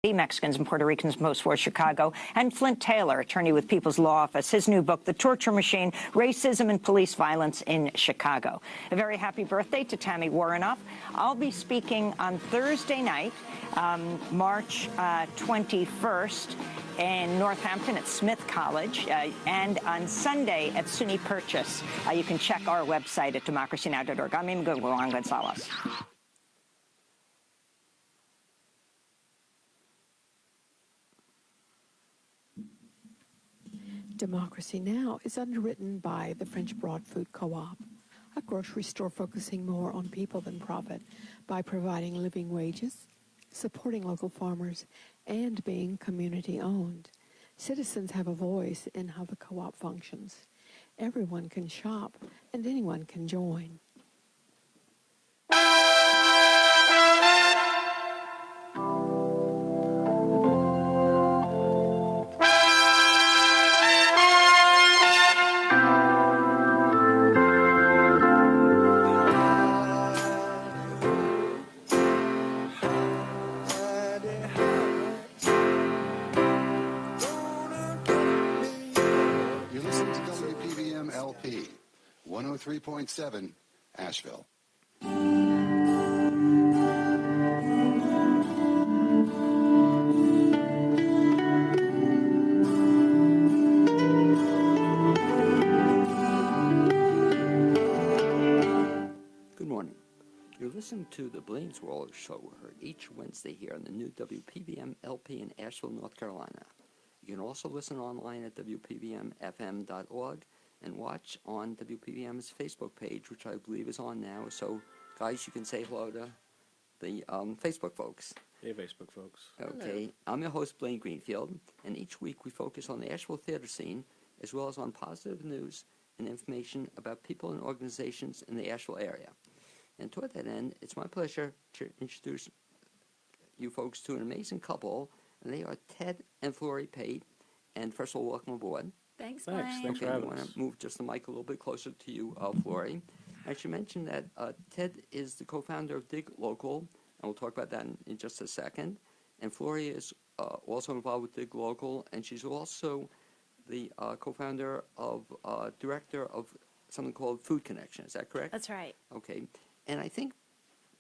Mexicans and Puerto Ricans post-war Chicago, and Flint Taylor, attorney with People's Law Office. His new book, The Torture Machine, Racism and Police Violence in Chicago. A very happy birthday to Tammy Warrenoff. I'll be speaking on Thursday night, March 21st, in Northampton at Smith College, and on Sunday at SUNY Purchase. You can check our website at democracynow.org. I'm Amy Juan Gonzalez. Democracy Now! Is underwritten by the French Broad Food Co-op, a grocery store focusing more on people than profit by providing living wages, supporting local farmers, and being community-owned. Citizens have a voice in how the co-op functions. Everyone can shop, and anyone can join. You're listening to WPVM LP, 103.7, Asheville. Good morning. You're listening to the Blaine's World Show, heard each Wednesday here on the new WPVM LP in Asheville, North Carolina. You can also listen online at WPVMFM.org and watch on WPVM's Facebook page, which I believe is on now. So, guys, you can say hello to the Facebook folks. Hey, Facebook folks. Okay. Hello. I'm your host, Blaine Greenfield, and each week we focus on the Asheville theater scene, as well as on positive news and information about people and organizations in the Asheville area. And toward that end, it's my pleasure to introduce you folks to an amazing couple, and they are Ted and Flori Pate. And first of all, welcome aboard. Thanks, Thanks Brian. for having I want us. to move just the mic a little bit closer to you, Flori. I should mention that Ted is the co-founder of Dig Local, and we'll talk about that in just a second. And Flori is also involved with Dig Local, and she's also the co-founder of, director of something called Food Connection. Is that correct? That's right. Okay. And I think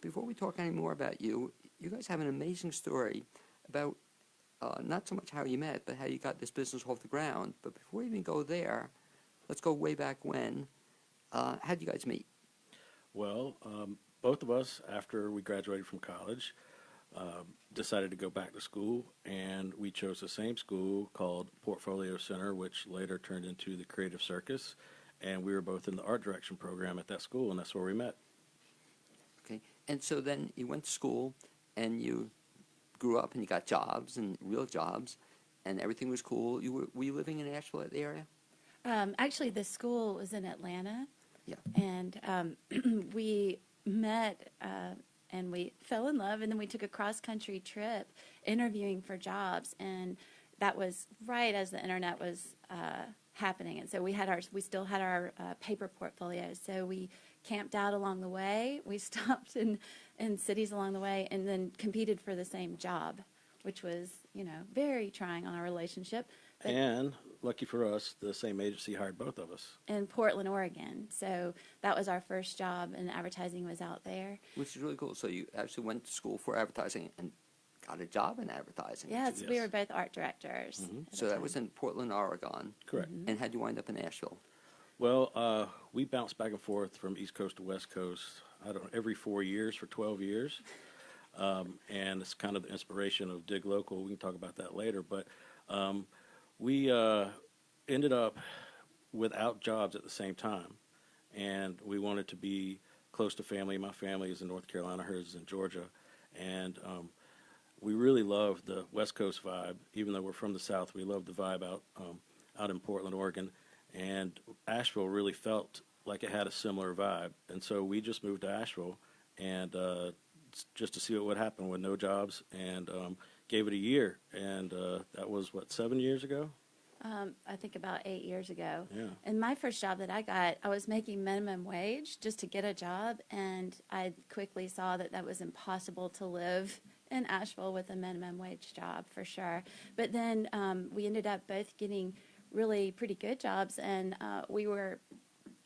before we talk any more about you, you guys have an amazing story about not so much how you met, but how you got this business off the ground. But before we even go there, let's go way back when. How did you guys meet? Well, both of us, after we graduated from college, decided to go back to school, and we chose the same school called Portfolio Center, which later turned into the Creative Circus, and we were both in the art direction program at that school, and that's where we met. Okay. And so then you went to school, and you grew up, and you got jobs, and real jobs, and everything was cool. Were you living in Asheville, the area? Actually, the school was in Atlanta. Yeah. And we met and we fell in love, and then we took a cross-country trip interviewing for jobs, and that was right as the internet was happening. And so we still had our paper portfolios. So we camped out along the way. We stopped in cities along the way, and then competed for the same job, which was, very trying on our relationship. But And lucky for us, the same agency hired both of us. in Portland, Oregon. So that was our first job, and advertising was out there. Which is really cool. So you actually went to school for advertising and got a job in advertising. Yes, we Yes. were both art directors. at So the that time. was in Portland, Oregon. Correct. And how'd you wind up in Asheville? Well, we bounced back and forth from East Coast to West Coast, every 4 years for 12 years. And it's kind of the inspiration of Dig Local. We can talk about that later. But we ended up without jobs at the same time. And we wanted to be close to family. My family is in North Carolina, hers is in Georgia. And we really loved the West Coast vibe. Even though we're from the South, we loved the vibe out in Portland, Oregon. And Asheville really felt like it had a similar vibe. And so we just moved to Asheville and just to see what would happen with no jobs, and gave it a year. And that was, 7 years ago? I think about 8 years ago. Yeah. And my first job that I got, I was making minimum wage just to get a job, and I quickly saw that was impossible to live in Asheville with a minimum wage job for sure. But then we ended up both getting really pretty good jobs, and we were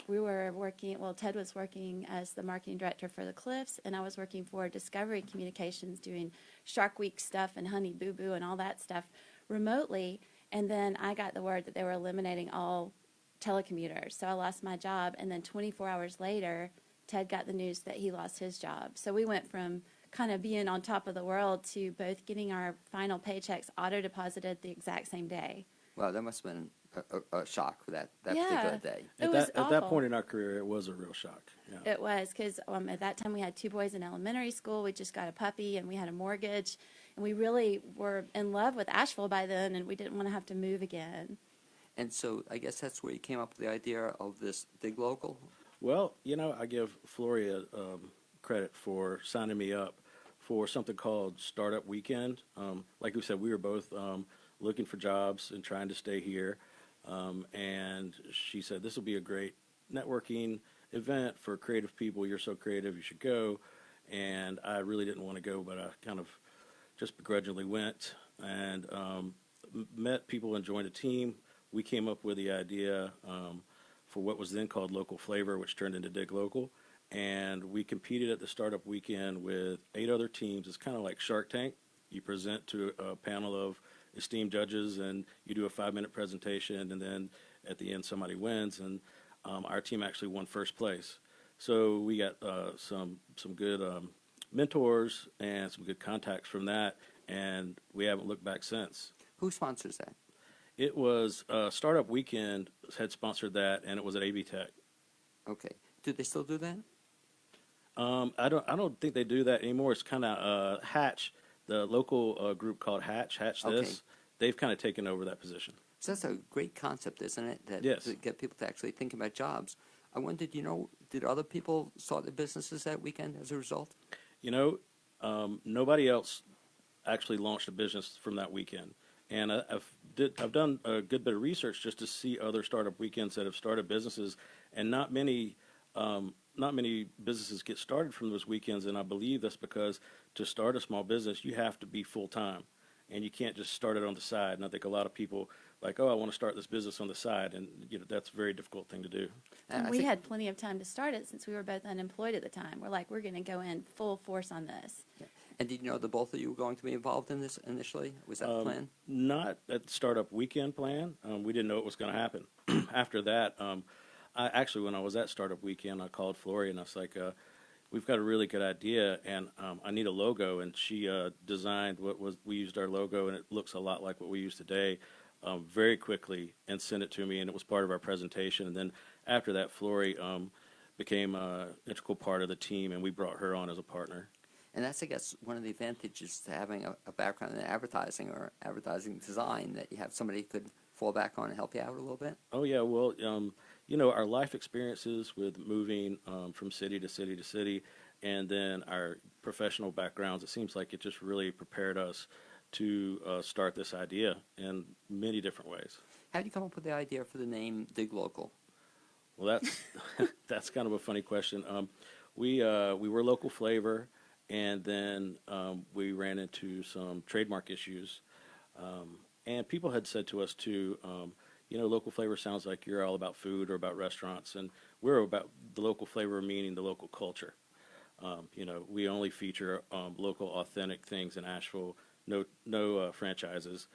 working, well, Ted was working as the marketing director for the Cliffs, and I was working for Discovery Communications doing Shark Week stuff and Honey Boo Boo and all that stuff remotely. And then I got the word that they were eliminating all telecommuters. So I lost my job, and then 24 hours later, Ted got the news that he lost his job. So we went from kind of being on top of the world to both getting our final paychecks auto-deposited the exact same day. Wow, that must have been a shock for that Yeah. particular day. It was At that awful. point in our career, it was a real shock. Yeah. It was, because at that time we had 2 boys in elementary school. We just got a puppy, and we had a mortgage, and we really were in love with Asheville by then, and we didn't want to have to move again. And so I guess that's where you came up with the idea of this Dig Local. Well, I give Flori credit for signing me up for something called Startup Weekend. Like we said, we were both looking for jobs and trying to stay here. And she said, this will be a great networking event for creative people. You're so creative, you should go. And I really didn't want to go, but I kind of just begrudgingly went and met people and joined a team. We came up with the idea for what was then called Local Flavor, which turned into Dig Local. And we competed at the Startup Weekend with 8 other teams. It's kind of like Shark Tank. You present to a panel of esteemed judges, and you do a 5-minute presentation, and then at the end somebody wins. And our team actually won first place. So we got some good mentors and some good contacts from that, and we haven't looked back since. Who sponsors that? It was Startup Weekend had sponsored that, and it was at AV Tech. Okay. Do they still do that? I don't think they do that anymore. It's kind of Hatch, the local group called Hatch This. Okay. They've kind of taken over that position. So that's a great concept, isn't it? That Yes. To get people to actually think about jobs. I wondered, did other people start their businesses that weekend as a result? Nobody else actually launched a business from that weekend. And I've done a good bit of research just to see other startup weekends that have started businesses, and not many businesses get started from those weekends. And I believe that's because to start a small business, you have to be full time, and you can't just start it on the side. And I think a lot of people like, oh, I want to start this business on the side, and that's a very difficult thing to do. And I we think- had plenty of time to start it since we were both unemployed at the time. We're like, we're going to go in full force on this. And did you know that both of you were going to be involved in this initially? Was that the plan? Not at the startup weekend plan. We didn't know it was going to happen. After that, when I was at startup weekend, I called Flori and I was like, we've got a really good idea, and I need a logo. And she designed we used our logo, and it looks a lot like what we use today, very quickly, and sent it to me, and it was part of our presentation. And then after that, Flori became an integral part of the team, and we brought her on as a partner. And that's, I guess, one of the advantages to having a background in advertising or advertising design, that you have somebody who could fall back on and help you out a little bit. Oh, yeah. Well, our life experiences with moving from city to city to city, and then our professional backgrounds, it seems like it just really prepared us to start this idea in many different ways. How did you come up with the idea for the name Dig Local? Well, that's kind of a funny question. We were Local Flavor, and then we ran into some trademark issues. And people had said to us, too, Local Flavor sounds like you're all about food or about restaurants, and we're about the local flavor, meaning the local culture. We only feature local, authentic things in Asheville, no franchises,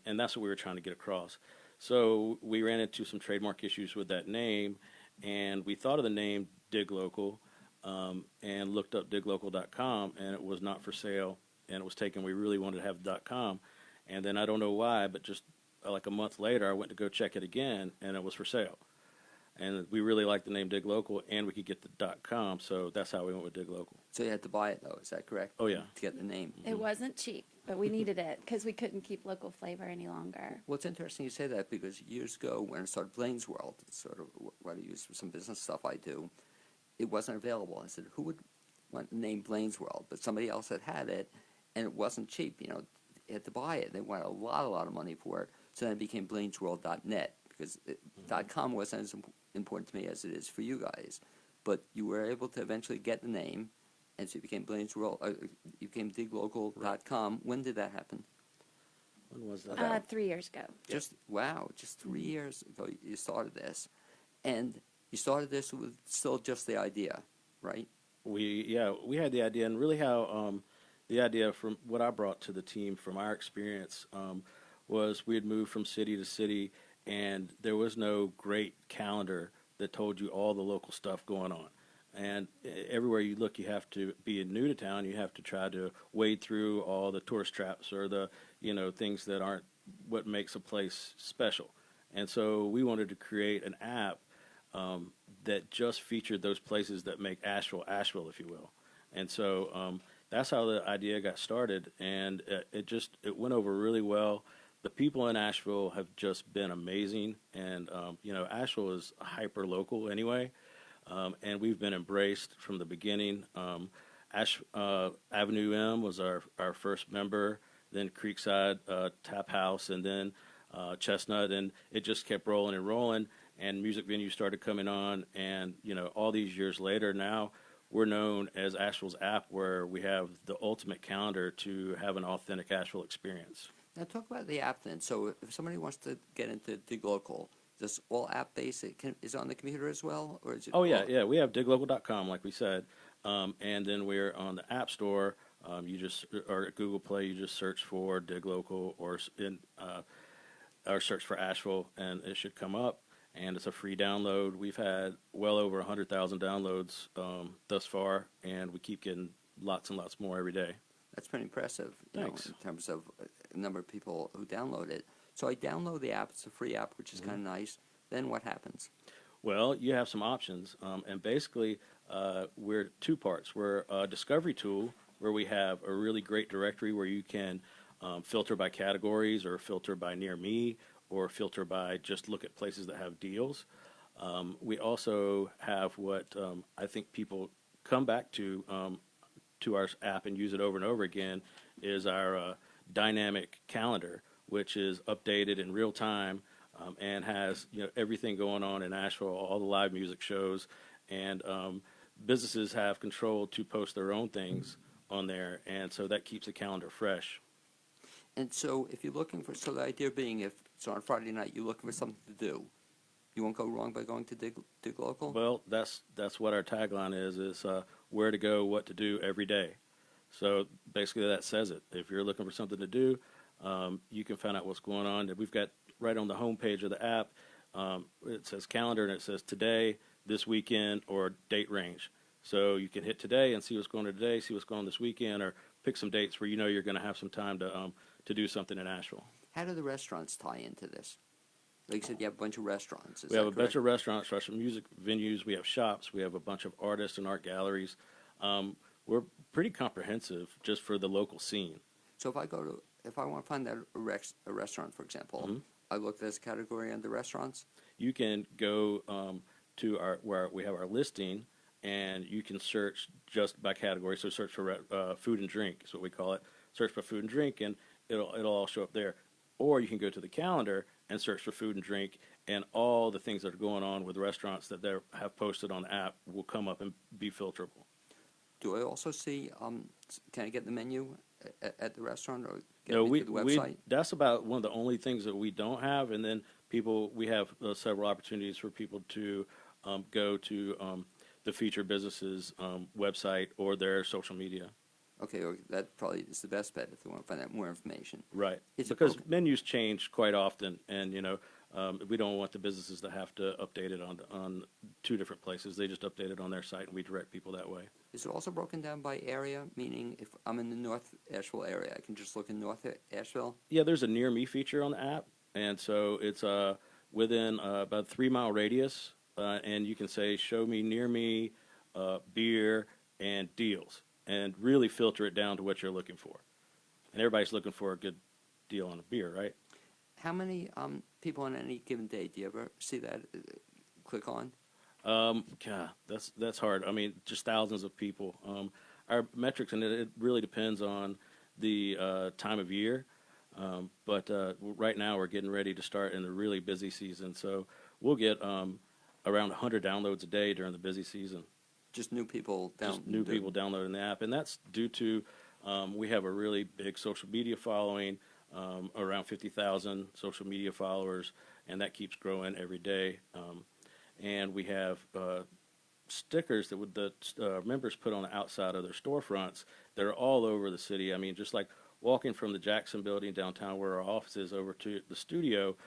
and that's what we were trying to get across. So we ran into some trademark issues with that name, and we thought of the name Dig Local, and looked up diglocal.com, and it was not for sale, and it was taken. We really wanted to have .com, and then I don't know why, but just like a month later, I went to go check it again, and it was for sale. And we really liked the name Dig Local, and we could get the .com, so that's how we went with Dig Local. So you had to buy it, though, is that correct? Oh, yeah. To get the name. It wasn't cheap, but we needed it because we couldn't keep Local Flavor any longer. Well, it's interesting you say that, because years ago when I started Blaine's World, sort of what I use for some business stuff I do, it wasn't available. I said, who would want the name Blaine's World? But somebody else had it, and it wasn't cheap. You had to buy it. They wanted a lot of money for it. So then it became blainesworld.net, because .com wasn't as important to me as it is for you guys. But you were able to eventually get the name, and so you became Blaine's World. You became diglocal.com. When did that happen? When was that? 3 years ago. Just 3 years ago you started this, and you started this with still just the idea, right? We had the idea, and really how the idea from what I brought to the team from our experience was we had moved from city to city, and there was no great calendar that told you all the local stuff going on. And everywhere you look, you have to be new to town. You have to try to wade through all the tourist traps or the things that aren't what makes a place special. And so we wanted to create an app that just featured those places that make Asheville, Asheville, if you will. And so that's how the idea got started, and it went over really well. The people in Asheville have just been amazing, and Asheville is hyper local anyway, and we've been embraced from the beginning. Avenue M was our first member, then Creekside Tap House, and then Chestnut, and it just kept rolling and rolling. And music venues started coming on, and all these years later, now we're known as Asheville's app, where we have the ultimate calendar to have an authentic Asheville experience. Now talk about the app then. So if somebody wants to get into DigLocal, this all app based? Is it on the computer as well, or is it? Oh yeah. We have diglocal.com, like we said, and then we're on the App Store. Or at Google Play, you just search for DigLocal or search for Asheville, and it should come up. And it's a free download. We've had well over 100,000 downloads thus far, and we keep getting lots and lots more every day. That's pretty impressive, Thanks. In terms of the number of people who download it. So I download the app. It's a free app, which is kind of nice. Then what happens? Well, you have some options, and basically we're two parts. We're a discovery tool where we have a really great directory where you can filter by categories or filter by near me, or filter by just look at places that have deals. We also have what I think people come back to our app and use it over and over again, is our dynamic calendar, which is updated in real time and has everything going on in Asheville, all the live music shows, and businesses have control to post their own things on there, and so that keeps the calendar fresh. And so if you're looking for, so the idea being if it's on Friday night, you're looking for something to do, you won't go wrong by going to DigLocal? Well, that's what our tagline is where to go, what to do every day. So basically that says it. If you're looking for something to do, you can find out what's going on. We've got right on the home page of the app, it says calendar, and it says today, this weekend, or date range. So you can hit today and see what's going on today, see what's going on this weekend, or pick some dates where you're going to have some time to do something in Asheville. How do the restaurants tie into this? Like you said, you have a bunch of restaurants. We have a bunch of restaurants, some music venues. We have shops. We have a bunch of artists and art galleries. We're pretty comprehensive just for the local scene. So if I want to find that a restaurant, for example, I look at this category under restaurants. You can go to where we have our listing, and you can search just by category. So search for food and drink is what we call it. Search for food and drink, and it'll all show up there. Or you can go to the calendar and search for food and drink, and all the things that are going on with restaurants that they have posted on the app will come up and be filterable. Do I also see, can I get the menu at the restaurant, or get No, to the website? that's about one of the only things that we don't have. And then we have several opportunities for people to go to the featured businesses website or their social media. Okay, or that probably is the best bet if they want to find out more information. Right, Is it because broken? menus change quite often, and we don't want the businesses to have to update it on two different places. They just update it on their site, and we direct people that way. Is it also broken down by area? Meaning, if I'm in the North Asheville area, I can just look in North Asheville? Yeah, there's a near me feature on the app, and so it's within about a 3-mile radius, and you can say, show me near me beer and deals, and really filter it down to what you're looking for. And everybody's looking for a good deal on a beer, right? How many people on any given day do you ever see that click on? God, that's hard. I mean, just thousands of people. Our metrics, and it really depends on the time of year. But right now we're getting ready to start in the really busy season, so we'll get around 100 downloads a day during the busy season. Just new people just new people downloading the app, and that's due to we have a really big social media following, around 50,000 social media followers, and that keeps growing every day. And we have stickers that the members put on the outside of their storefronts that are all over the city. I mean, just like walking from the Jackson building downtown where our office is over to the studio,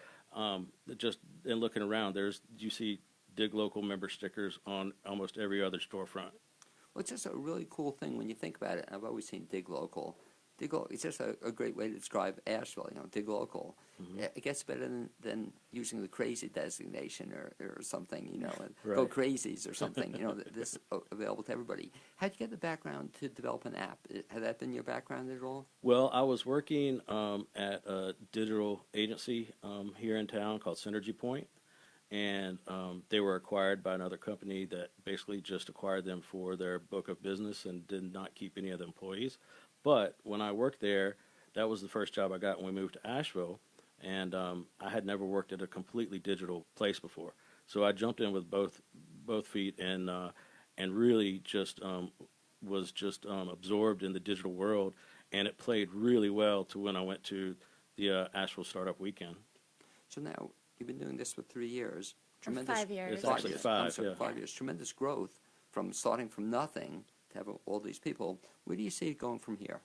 just and looking around, you see Dig Local member stickers on almost every other storefront. Well, it's just a really cool thing when you think about it. I've always seen Dig Local. Dig Local, it's just a great way to describe Asheville, Dig Local. Mm-hmm. It gets better than using the crazy designation or something, and Right. go crazies or something, this is available to everybody. How'd you get the background to develop an app? Had that been your background at all? Well, I was working at a digital agency here in town called Synergy Point, and they were acquired by another company that basically just acquired them for their book of business and did not keep any of the employees. But when I worked there, that was the first job I got when we moved to Asheville, and I had never worked at a completely digital place before. So I jumped in with both feet and really just was just absorbed in the digital world, and it played really well to when I went to the Asheville Startup Weekend. So now you've been doing this for 3 years. Or 5 years. It's actually years. 5, I'm sorry, yeah. 5 years. Tremendous growth from starting from nothing to have all these people. Where do you see it going from here?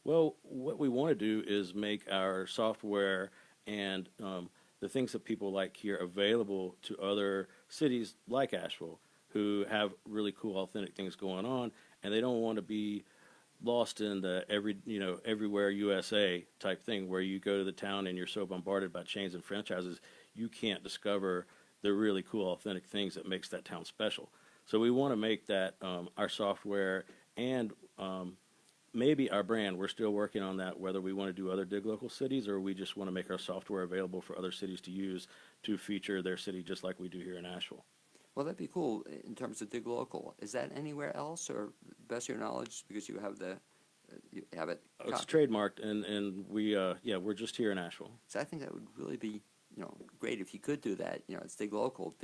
Well, what we want to do is make our software and the things that people like here available to other cities like Asheville who have really cool, authentic things going on, and they don't want to be lost in the everywhere USA type thing where you go to the town and you're so bombarded by chains and franchises you can't discover the really cool, authentic things that makes that town special. So we want to make that our software and maybe our brand. We're still working on that, whether we want to do other Dig Local cities or we just want to make our software available for other cities to use to feature their city just like we do here in Asheville. Well, that'd be cool in terms of Dig Local. Is that anywhere else, or best of your knowledge, because you have you have it? It's trademarked, and we're just here in Asheville. So I think that would really be, great if you could do that. It's Dig Local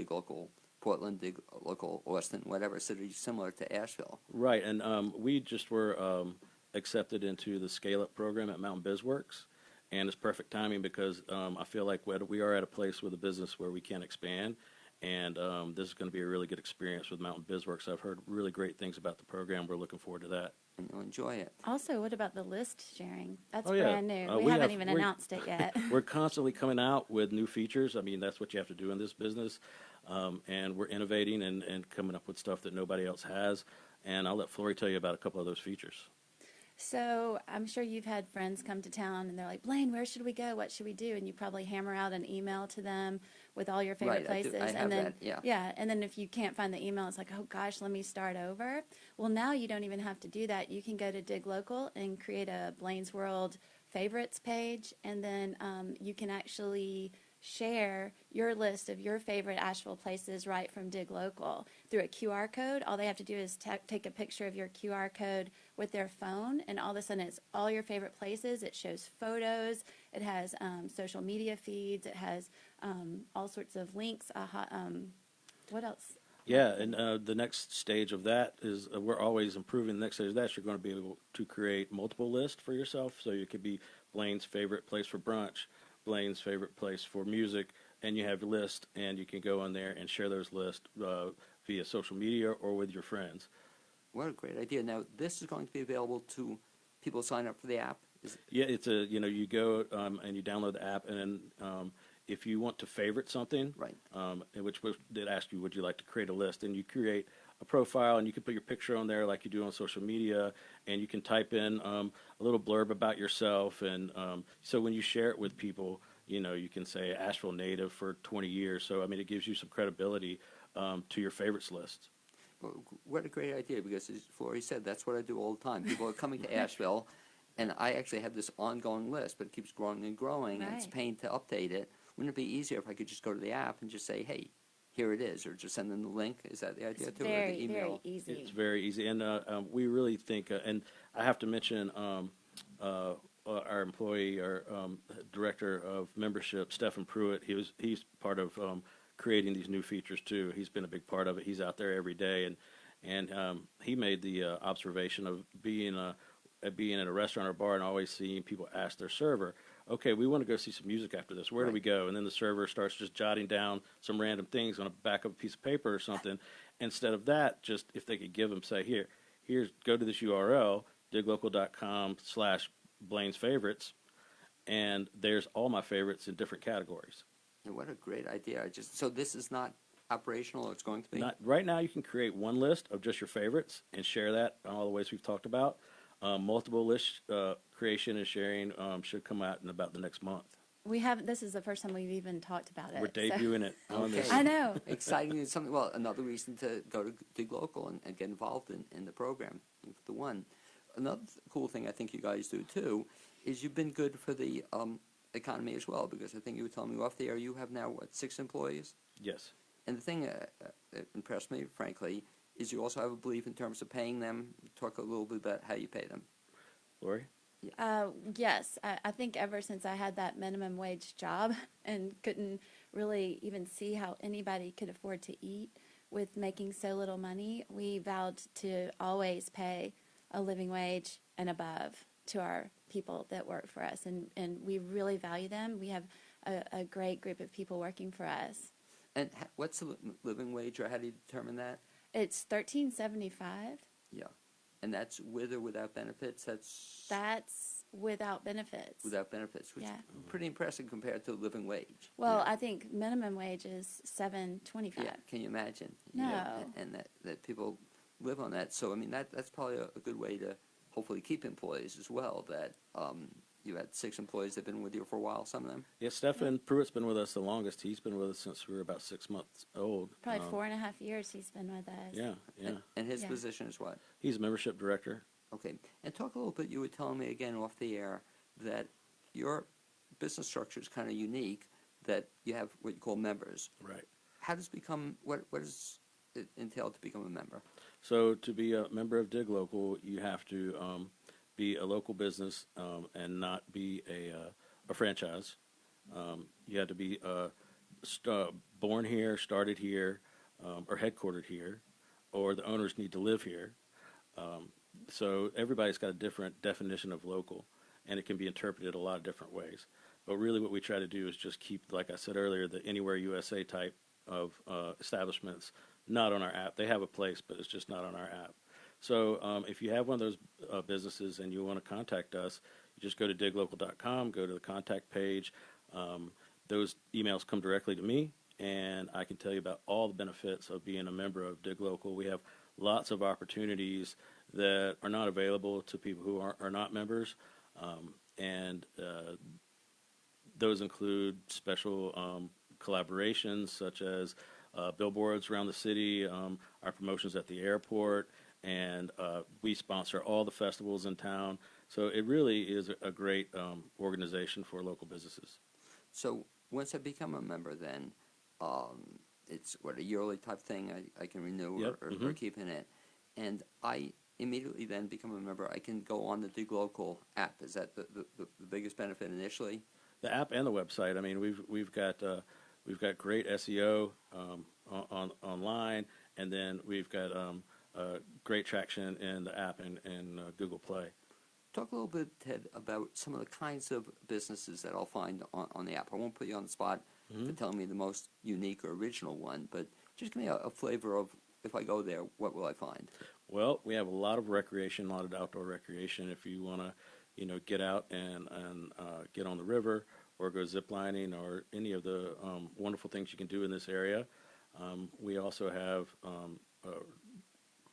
Portland, Dig Local Austin, whatever city similar to Asheville. Right, and we just were accepted into the Scale-Up program at Mountain BizWorks, and it's perfect timing because I feel like we are at a place with a business where we can expand, and this is going to be a really good experience with Mountain BizWorks. I've heard really great things about the program. We're looking forward to that. And you'll enjoy it. Also, what about the list sharing? That's Oh, yeah. brand new. We haven't even announced it yet. We're constantly coming out with new features. I mean, that's what you have to do in this business. And we're innovating and coming up with stuff that nobody else has. And I'll let Flori tell you about a couple of those features. So I'm sure you've had friends come to town and they're like, Blaine, where should we go? What should we do? And you probably hammer out an email to them with all your favorite Right, places. I have and then, that, yeah. Yeah. And then if you can't find the email, it's like, oh gosh, let me start over. Well, now you don't even have to do that. You can go to Dig Local and create a Blaine's World favorites page. And then you can actually share your list of your favorite Asheville places right from Dig Local through a QR code. All they have to do is take a picture of your QR code with their phone, and all of a sudden it's all your favorite places. It shows photos. It has social media feeds. It has all sorts of links. What else? Yeah, and the next stage of that is we're always improving. The next stage of that, you're going to be able to create multiple lists for yourself. So you could be Blaine's favorite place for brunch, Blaine's favorite place for music, and you have a list, and you can go on there and share those lists via social media or with your friends. What a great idea. Now, this is going to be available to people who sign up for the app? Yeah, it's you go and you download the app, and then if you want to favorite something, Right. in which did ask you, would you like to create a list, and you create a profile, and you can put your picture on there like you do on social media, and you can type in a little blurb about yourself, and so when you share it with people, you can say Asheville native for 20 years. So I mean, it gives you some credibility to your favorites list. Well, what a great idea, because as Flori said, that's what I do all the time. People are coming to Asheville, and I actually have this ongoing list, but it keeps growing and growing, and it's Right. pain to update it. Wouldn't it be easier if I could just go to the app and just say, hey, here it is, or just send them the link? Is that the idea It's too? Or very, the email? very easy. It's very easy, and we really think, and I have to mention our employee, our director of membership, Stephen Pruitt. He's part of creating these new features too. He's been a big part of it. He's out there every day, and he made the observation of being at a restaurant or bar and always seeing people ask their server, okay, we want to go see some music after this. Where do we go? And then the server starts just jotting down some random things on the back of a piece of paper or something. Instead of that, just if they could give them, say, here's go to this URL, diglocal.com/Blaine's favorites, and there's all my favorites in different categories. And what a great idea. So this is not operational, or it's going to be? Not, right now, you can create one list of just your favorites and share that in all the ways we've talked about. Multiple list creation and sharing should come out in about the next month. This is the first time we've even talked about it. We're debuting it on this. I know. Exciting is something. Well, another reason to go to Dig Local and get involved in the program. The one. Another cool thing I think you guys do too is you've been good for the economy as well, because I think you were telling me off the air you have now 6 employees. Yes. And the thing that impressed me, frankly, is you also have a belief in terms of paying them. Talk a little bit about how you pay them. Lori? Yes, I think ever since I had that minimum wage job and couldn't really even see how anybody could afford to eat with making so little money, we vowed to always pay a living wage and above to our people that work for us. And we really value them. We have a great group of people working for us. And what's the living wage, or how do you determine that? It's $13.75. Yeah. And that's with or without benefits? That's without benefits. Without benefits, which Yeah. is pretty impressive compared to living wage. Well, Yeah. I think minimum wage is $7.25. Yeah, can you imagine? No. And that people live on that. So, I mean, that's probably a good way to hopefully keep employees as well, that you had 6 employees that have been with you for a while, some of them. Yeah, Stefan Pruitt's been with us the longest. He's been with us since we were about 6 months old. Probably 4.5 years he's been with us. Yeah, yeah. And his Yeah. position is what? He's membership director. Okay. And talk a little bit, you were telling me again off the air that your business structure is kind of unique, that you have what you call members. Right. How does what does it entail to become a member? So to be a member of Dig Local, you have to be a local business and not be a franchise. You have to be born here, started here, or headquartered here, or the owners need to live here. So everybody's got a different definition of local, and it can be interpreted a lot of different ways. But really what we try to do is just keep, like I said earlier, the Anywhere USA type of establishments not on our app. They have a place, but it's just not on our app. So if you have one of those businesses and you want to contact us, you just go to diglocal.com, go to the contact page. Those emails come directly to me, and I can tell you about all the benefits of being a member of Dig Local. We have lots of opportunities that are not available to people who are not members, and those include special collaborations such as billboards around the city, our promotions at the airport, and we sponsor all the festivals in town. So it really is a great organization for local businesses. So once I become a member, then it's a yearly type thing I can renew. Yep. or keep in it, and I immediately then become a member. I can go on the Dig Local app. Is that the biggest benefit initially? The app and the website. I mean, we've got great SEO online, and then we've got great traction in the app and Google Play. Talk a little bit, Ted, about some of the kinds of businesses that I'll find on the app. I won't put you on the spot to tell me the most unique or original one, but just give me a flavor of, if I go there, what will I find? Well, we have a lot of recreation, a lot of outdoor recreation. If you want to, get out and get on the river or go ziplining or any of the wonderful things you can do in this area. We also have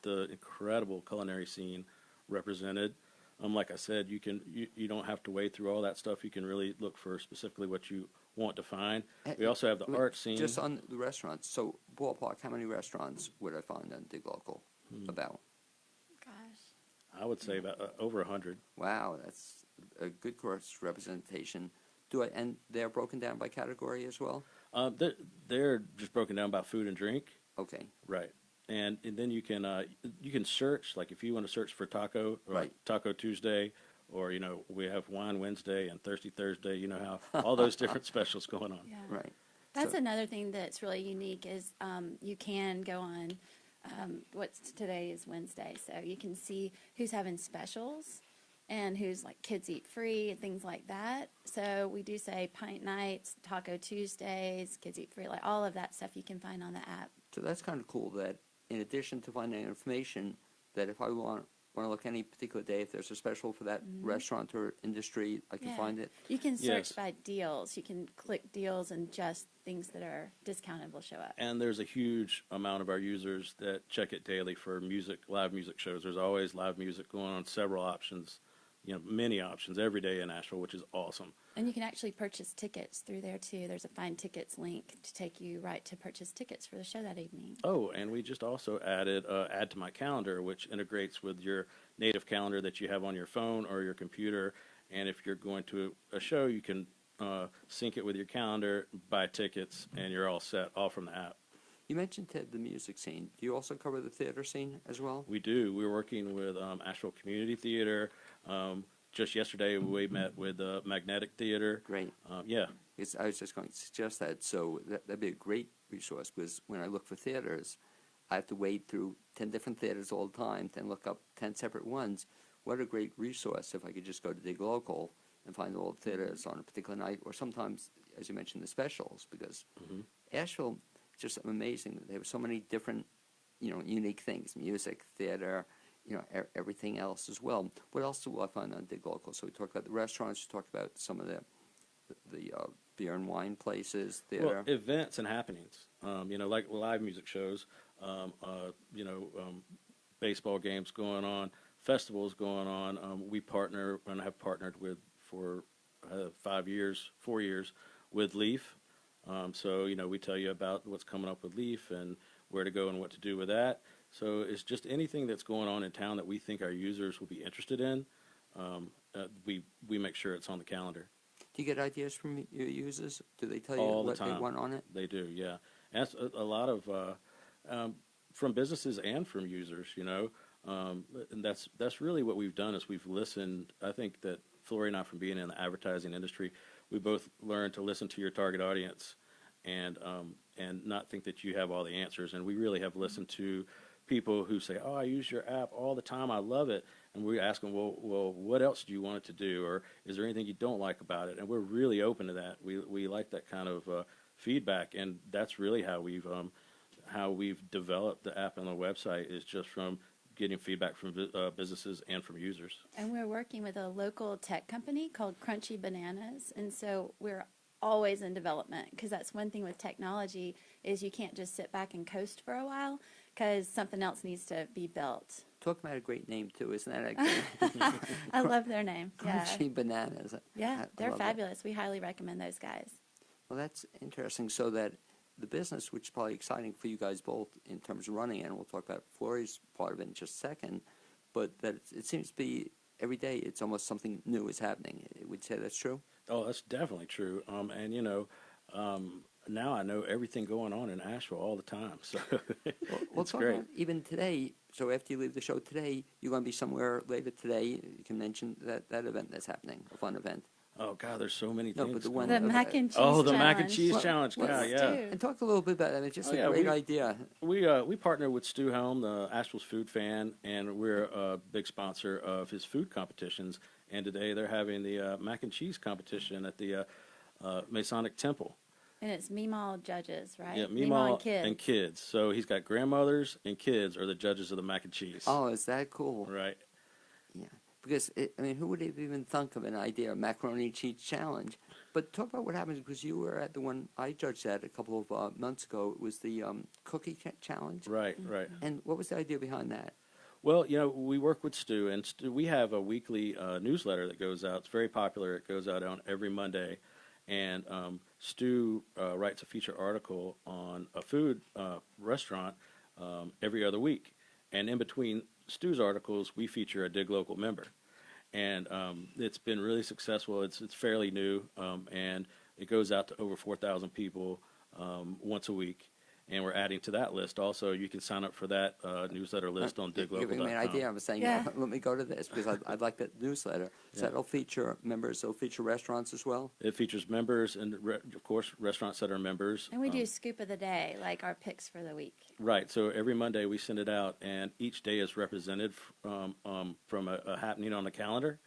the incredible culinary scene represented. Like I said, you don't have to wade through all that stuff. You can really look for specifically what you want to find. We also have the art scene. Just on the restaurants. So, ballpark, how many restaurants would I find on Dig Local? About? Gosh. I would say about over 100. Wow, that's a good cross representation. And they're broken down by category as well? They're just broken down by food and drink. Okay. Right. And then you can search, like if you want to search for taco, or Right. Taco Tuesday, or we have Wine Wednesday and Thirsty Thursday. You know how all those different specials going on. Yeah. Right. That's So- another thing that's really unique is you can go on what's today is Wednesday, so you can see who's having specials and who's like kids eat free and things like that. So we do say pint nights, Taco Tuesdays, kids eat free, like all of that stuff you can find on the app. So that's kind of cool that in addition to finding information, that if I want to look any particular day, if there's a special for that restaurant or industry, I can find it. You can search Yes. by deals. You can click deals and just things that are discounted will show up. And there's a huge amount of our users that check it daily for music, live music shows. There's always live music going on, several options, many options every day in Asheville, which is awesome. And you can actually purchase tickets through there too. There's a Find Tickets link to take you right to purchase tickets for the show that evening. Oh, and we just also added Add to My Calendar, which integrates with your native calendar that you have on your phone or your computer. And if you're going to a show, you can sync it with your calendar, buy tickets, and you're all set, all from the app. You mentioned, Ted, the music scene. Do you also cover the theater scene as well? We do. We're working with Asheville Community Theater. Just yesterday, we met with Magnetic Theater. Great. Yeah. I was just going to suggest that. So that'd be a great resource, because when I look for theaters, I have to wade through 10 different theaters all the time, then look up 10 separate ones. What a great resource if I could just go to Dig Local and find all the theaters on a particular night, or sometimes, as you mentioned, the specials, because Asheville is just amazing. They have so many different, unique things, music, theater, everything else as well. What else do I find on Dig Local? So we talked about the restaurants, we talked about some of the beer and wine places, theater. Well, events and happenings, like live music shows, baseball games going on, festivals going on. We partner and have partnered with for 4 years with Leaf. So, we tell you about what's coming up with Leaf and where to go and what to do with that. So it's just anything that's going on in town that we think our users will be interested in. We make sure it's on the calendar. Do you get ideas from your users? Do they tell you All the what they time. want on it? They do, yeah. And that's a lot of from businesses and from users, and that's really what we've done is we've listened. I think that Flori and I, from being in the advertising industry, we both learned to listen to your target audience and not think that you have all the answers. And we really have listened to people who say, "Oh, I use your app all the time. I love it." And we ask them, well, what else do you want it to do? Or is there anything you don't like about it? And we're really open to that. We like that kind of feedback. And that's really how we've developed the app and the website, is just from getting feedback from businesses and from users. And we're working with a local tech company called Crunchy Bananas. And so we're always in development, because that's one thing with technology is you can't just sit back and coast for a while, because something else needs to be built. Talk about a great name, too. Isn't that great? I love their name. Yeah, Crunchy Bananas. yeah, I they're love that. fabulous. We highly recommend those guys. Well, that's interesting. So that the business, which is probably exciting for you guys both in terms of running it, and we'll talk about Flori's part of it in just a second, but that it seems to be every day it's almost something new is happening. Would you say that's true? Oh, that's definitely true. Now I know everything going on in Asheville all the time. So Well, it's talk great. about even today. So after you leave the show today, you're going to be somewhere later today. You can mention that event that's happening, a fun event. Oh, God, there's so many No, things. but the going one- The on. mac and cheese Oh, the challenge. mac and cheese Well, challenge. well, God, let's yeah. do. And talk a little bit about it. It's just Oh, a yeah, great idea. We partner with Stu Helm, the Asheville's food fan, and we're a big sponsor of his food competitions. And today they're having the mac and cheese competition at the Masonic Temple. And it's Meemaw judges, right? Yeah, Meemaw Meemaw and kids. So he's got grandmothers and kids are the judges of the mac and cheese. Oh, is that cool? Right. Yeah. Because, who would have even thunk of an idea, a macaroni cheese challenge? But talk about what happens, because you were at the one I judged at a couple of months ago. It was the cookie challenge. Right, right. And what was the idea behind that? Well, we work with Stu, and we have a weekly newsletter that goes out. It's very popular. It goes out on every Monday. And Stu writes a feature article on a food restaurant every other week. And in between Stu's articles, we feature a Dig Local member. And it's been really successful. It's fairly new, and it goes out to over 4,000 people once a week. And we're adding to that list. Also, you can sign up for that newsletter list on You're giving me an diglocal.com. idea. I was saying, Yeah. let me go to this, because I'd like that newsletter. So that'll feature members, it'll feature restaurants as well? It features members and, of course, restaurants that are members. And we do scoop of the day, like our picks for the week. Right. So every Monday we send it out, and each day is represented from a happening on the calendar,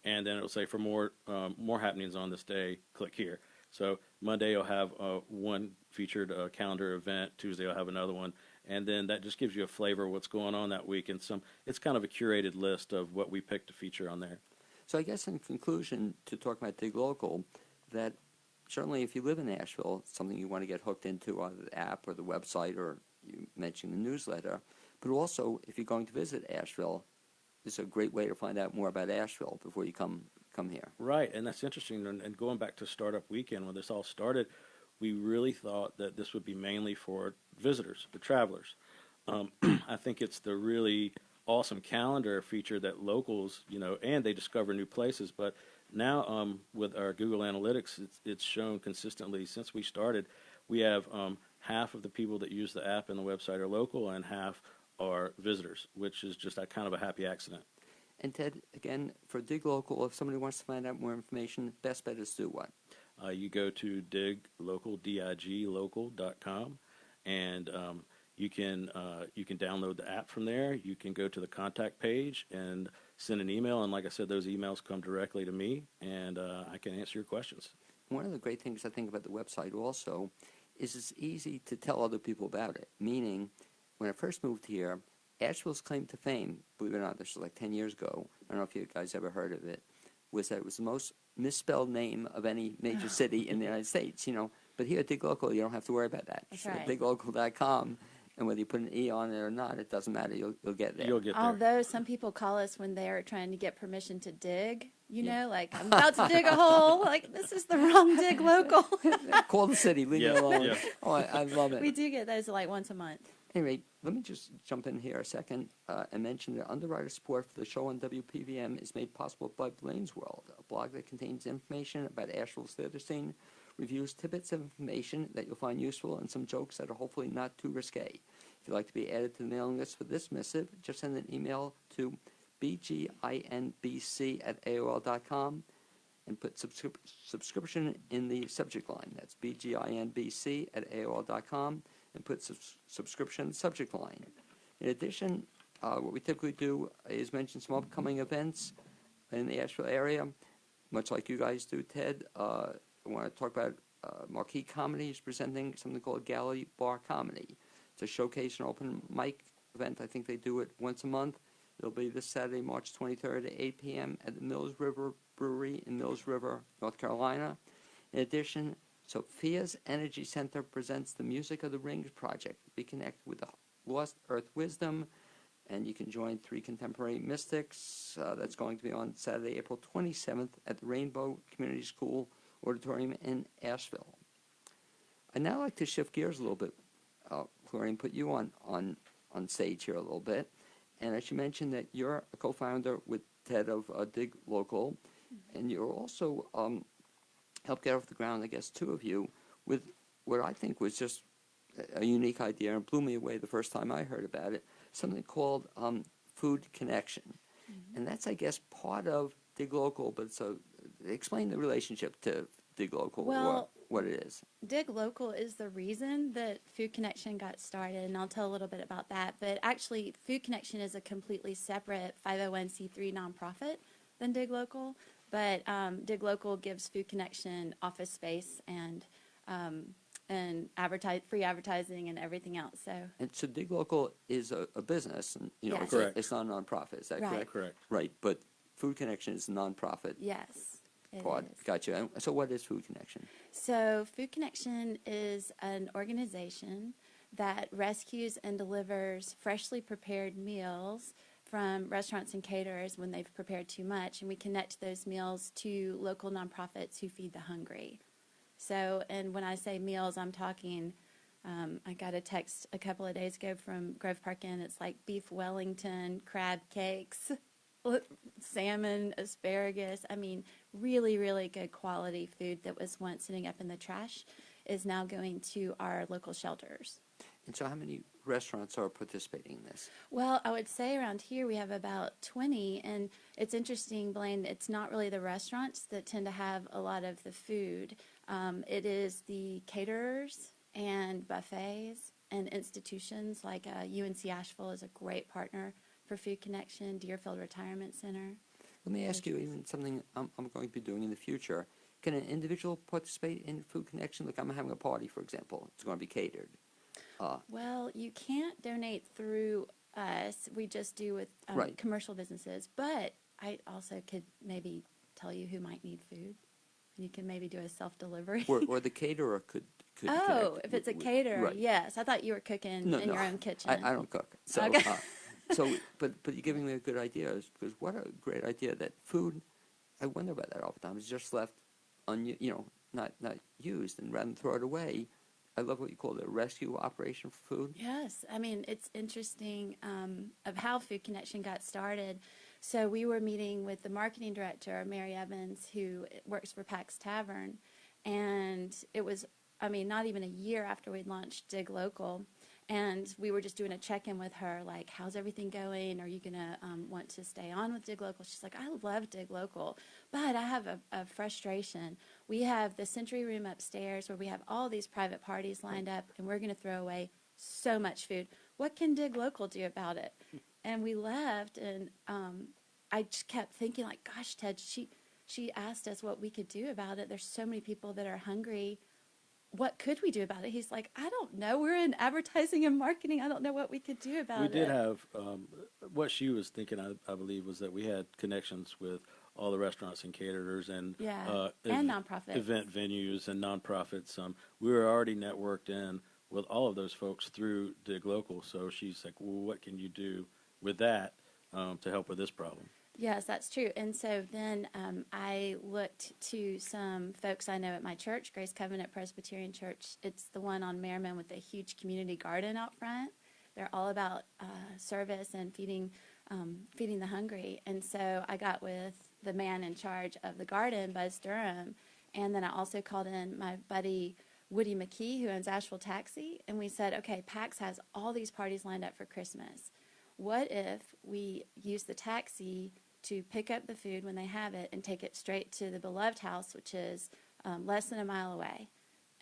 and then it'll say for more happenings on this day, click here. So Monday you'll have one featured calendar event. Tuesday you'll have another one, and then that just gives you a flavor of what's going on that week, and it's kind of a curated list of what we picked to feature on there. So I guess in conclusion, to talk about Dig Local, that certainly if you live in Asheville, it's something you want to get hooked into on the app or the website, or you mentioned the newsletter, but also if you're going to visit Asheville, it's a great way to find out more about Asheville before you come here. Right, and that's interesting. And going back to Startup Weekend, when this all started, we really thought that this would be mainly for visitors, the travelers. I think it's the really awesome calendar feature that locals, and they discover new places. But now with our Google Analytics, it's shown consistently since we started, we have half of the people that use the app and the website are local and half are visitors, which is just a kind of a happy accident. And Ted, again, for Dig Local, if somebody wants to find out more information, best bet is to do what? You go to diglocal.com, and you can download the app from there. You can go to the contact page and send an email, and like I said, those emails come directly to me, and I can answer your questions. One of the great things I think about the website also is it's easy to tell other people about it, meaning when I first moved here, Asheville's claim to fame, believe it or not, this was like 10 years ago, I don't know if you guys ever heard of it, was that it was the most misspelled name of any major city in the United States, But here at Dig Local, you don't have to worry about that. That's right. Diglocal.com, and whether you put an E on it or not, it doesn't matter. You'll get there. You'll get there. Although some people call us when they're trying to get permission to dig, like I'm about to dig a hole, like this is the wrong Dig Local. Call the city. Leave Yeah, me alone. yeah. Oh, I love it. We do get those like once a month. Anyway, let me just jump in here a second and mention that underwriter support for the show on WPVM is made possible by Blaine's World, a blog that contains information about Asheville's theater scene, reviews tidbits of information that you'll find useful, and some jokes that are hopefully not too risque. If you'd like to be added to the mailing list for this missive, just send an email to bginbc@aol.com and put subscription in the subject line. That's bginbc@aol.com. and put subscription subject line. In addition, what we typically do is mention some upcoming events in the Asheville area, much like you guys do, Ted. I want to talk about Marquee Comedy is presenting something called Galley Bar Comedy. It's a showcase and open mic event. I think they do it once a month. It'll be this Saturday, March 23rd at 8 p.m. at the Mills River Brewery in Mills River, North Carolina. In addition, Sophia's Energy Center presents the Music of the Rings project. Be connected with the Lost Earth Wisdom, and you can join 3 contemporary mystics. That's going to be on Saturday, April 27th at the Rainbow Community School Auditorium in Asheville. I'd now like to shift gears a little bit, Flori, and put you on stage here a little bit. And I should mention that you're a co-founder with Ted of Dig Local, and you're also helped get off the ground, I guess, 2 of you, with what I think was just a unique idea and blew me away the first time I heard about it, something called Food Connection. Mm-hmm. And that's, I guess, part of Dig Local, but explain the relationship to Dig Local, or what it is. Dig Local is the reason that Food Connection got started, and I'll tell a little bit about that. But actually, Food Connection is a completely separate 501c3 nonprofit than Dig Local. But Dig Local gives Food Connection office space and free advertising and everything else. And so Dig Local is a business, and Yes. it's not a nonprofit. Is that Right. correct? Correct. Right, but Food Connection is a nonprofit. Yes, it Part. is. Gotcha. And so what is Food Connection? So Food Connection is an organization that rescues and delivers freshly prepared meals from restaurants and caterers when they've prepared too much, and we connect those meals to local nonprofits who feed the hungry. So, and when I say meals, I'm talking, I got a text a couple of days ago from Grove Park Inn. It's like beef Wellington, crab cakes, salmon, asparagus. I mean, really, really good quality food that was once sitting up in the trash is now going to our local shelters. And so how many restaurants are participating in this? Well, I would say around here we have about 20, and it's interesting, Blaine, it's not really the restaurants that tend to have a lot of the food. It is the caterers and buffets and institutions like UNC Asheville is a great partner for Food Connection, Deerfield Retirement Center. Let me ask you even something I'm going to be doing in the future. Can an individual participate in Food Connection? Like I'm having a party, for example. It's going to be catered. Well, you can't donate through us. We just do with Right. commercial businesses. But I also could maybe tell you who might need food. You can maybe do a self-delivery. Or the caterer could Oh, connect if it's a with- caterer, right. yes. I thought you were cooking No, in no. your own kitchen. I don't cook. So, Okay. but you're giving me a good idea, because what a great idea that food, I wonder about that all the time, is just left, not used, and rather than throw it away. I love what you call it, a rescue operation for food. Yes, I mean, it's interesting of how Food Connection got started. So we were meeting with the marketing director, Mary Evans, who works for Pax Tavern, and it was, not even a year after we'd launched Dig Local, and we were just doing a check-in with her, like, how's everything going? Are you going to want to stay on with Dig Local? She's like, I love Dig Local, but I have a frustration. We have the Century Room upstairs where we have all these private parties lined up, and we're going to throw away so much food. What can Dig Local do about it? And we left, and I just kept thinking, like, gosh, Ted, she asked us what we could do about it. There's so many people that are hungry. What could we do about it? He's like, I don't know. We're in advertising and marketing. I don't know what we could do about it. We did have, what she was thinking, I believe, was that we had connections with all the restaurants and caterers and and nonprofits. event venues and nonprofits. We were already networked in with all of those folks through Dig Local. So she's like, well, what can you do with that to help with this problem? Yes, that's true. And so then I looked to some folks I know at my church, Grace Covenant Presbyterian Church. It's the one on Merriman with a huge community garden out front. They're all about service and feeding the hungry. And so I got with the man in charge of the garden, Buzz Durham, and then I also called in my buddy Woody McKee, who owns Asheville Taxi, and we said, okay, PAX has all these parties lined up for Christmas. What if we use the taxi to pick up the food when they have it and take it straight to the Beloved House, which is less than a mile away?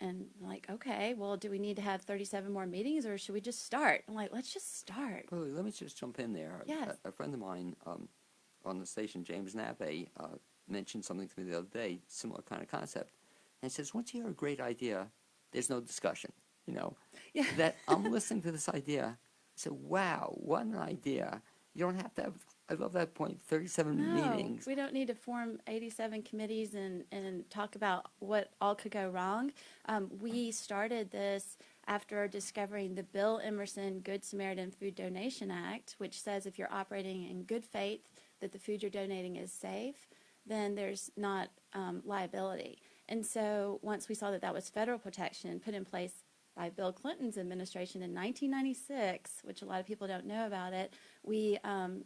And I'm like, okay, well, do we need to have 37 more meetings, or should we just start? I'm like, let's just start. Well, let me just jump in there. Yes. A friend of mine on the station, James Nabe, mentioned something to me the other day, similar kind of concept. And he says, once you hear a great idea, there's no discussion. Yeah. That I'm listening to this idea. I said, wow, what an idea. You don't have to have, I love that point, 37 meetings. We don't need to form 87 committees and talk about what all could go wrong. We started this after discovering the Bill Emerson Good Samaritan Food Donation Act, which says if you're operating in good faith that the food you're donating is safe, then there's not liability. And so once we saw that that was federal protection put in place by Bill Clinton's administration in 1996, which a lot of people don't know about it, we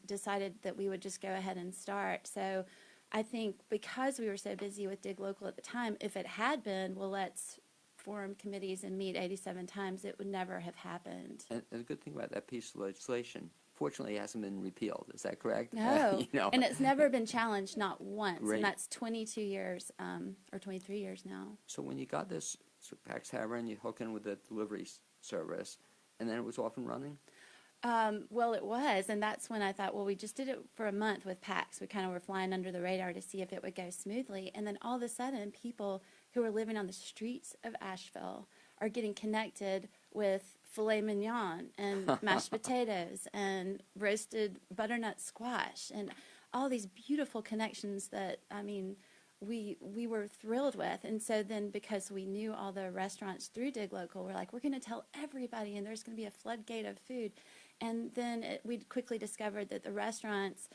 decided that we would just go ahead and start. So I think because we were so busy with Dig Local at the time, if it had been, well, let's form committees and meet 87 times, it would never have happened. And the good thing about that piece of legislation, fortunately, it hasn't been repealed. Is that correct? No, and it's never been challenged, not once. Right. And that's 22 years or 23 years now. So when you got this Pax Tavern, you hook in with the delivery service, and then it was off and running? Well, it was, and that's when I thought, well, we just did it for a month with PAX. We kind of were flying under the radar to see if it would go smoothly, and then all of a sudden, people who are living on the streets of Asheville are getting connected with filet mignon and mashed potatoes and roasted butternut squash and all these beautiful connections that, we were thrilled with. And so then because we knew all the restaurants through Dig Local, we're like, we're going to tell everybody, and there's going to be a floodgate of food. And then we quickly discovered that the restaurants,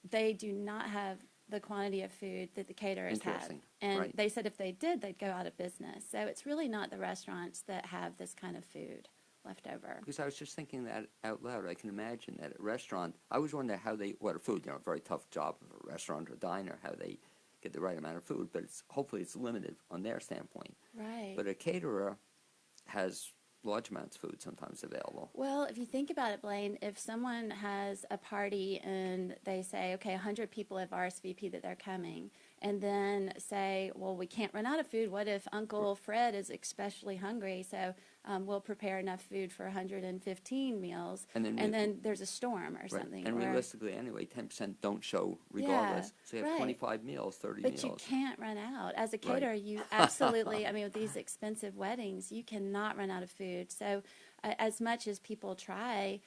they do not have the quantity of food that the caterers have. Interesting. And Right. they said if they did, they'd go out of business. So it's really not the restaurants that have this kind of food left over. Because I was just thinking that out loud. I can imagine that at a restaurant, I always wonder how they order food. A very tough job of a restaurant or diner, how they get the right amount of food, but hopefully it's limited on their standpoint. Right. But a caterer has large amounts of food sometimes available. Well, if you think about it, Blaine, if someone has a party and they say, okay, 100 people have RSVP that they're coming, and then say, well, we can't run out of food. What if Uncle Fred is especially hungry? So we'll prepare enough food for 115 meals, And then there's a storm or Right. something. And or- realistically, anyway, 10% don't show regardless. Yeah, So you have right. 25 meals, 30 But meals. you can't run out. As a Right. caterer, you absolutely, I mean, with these expensive weddings, you cannot run out of food. So as much as people try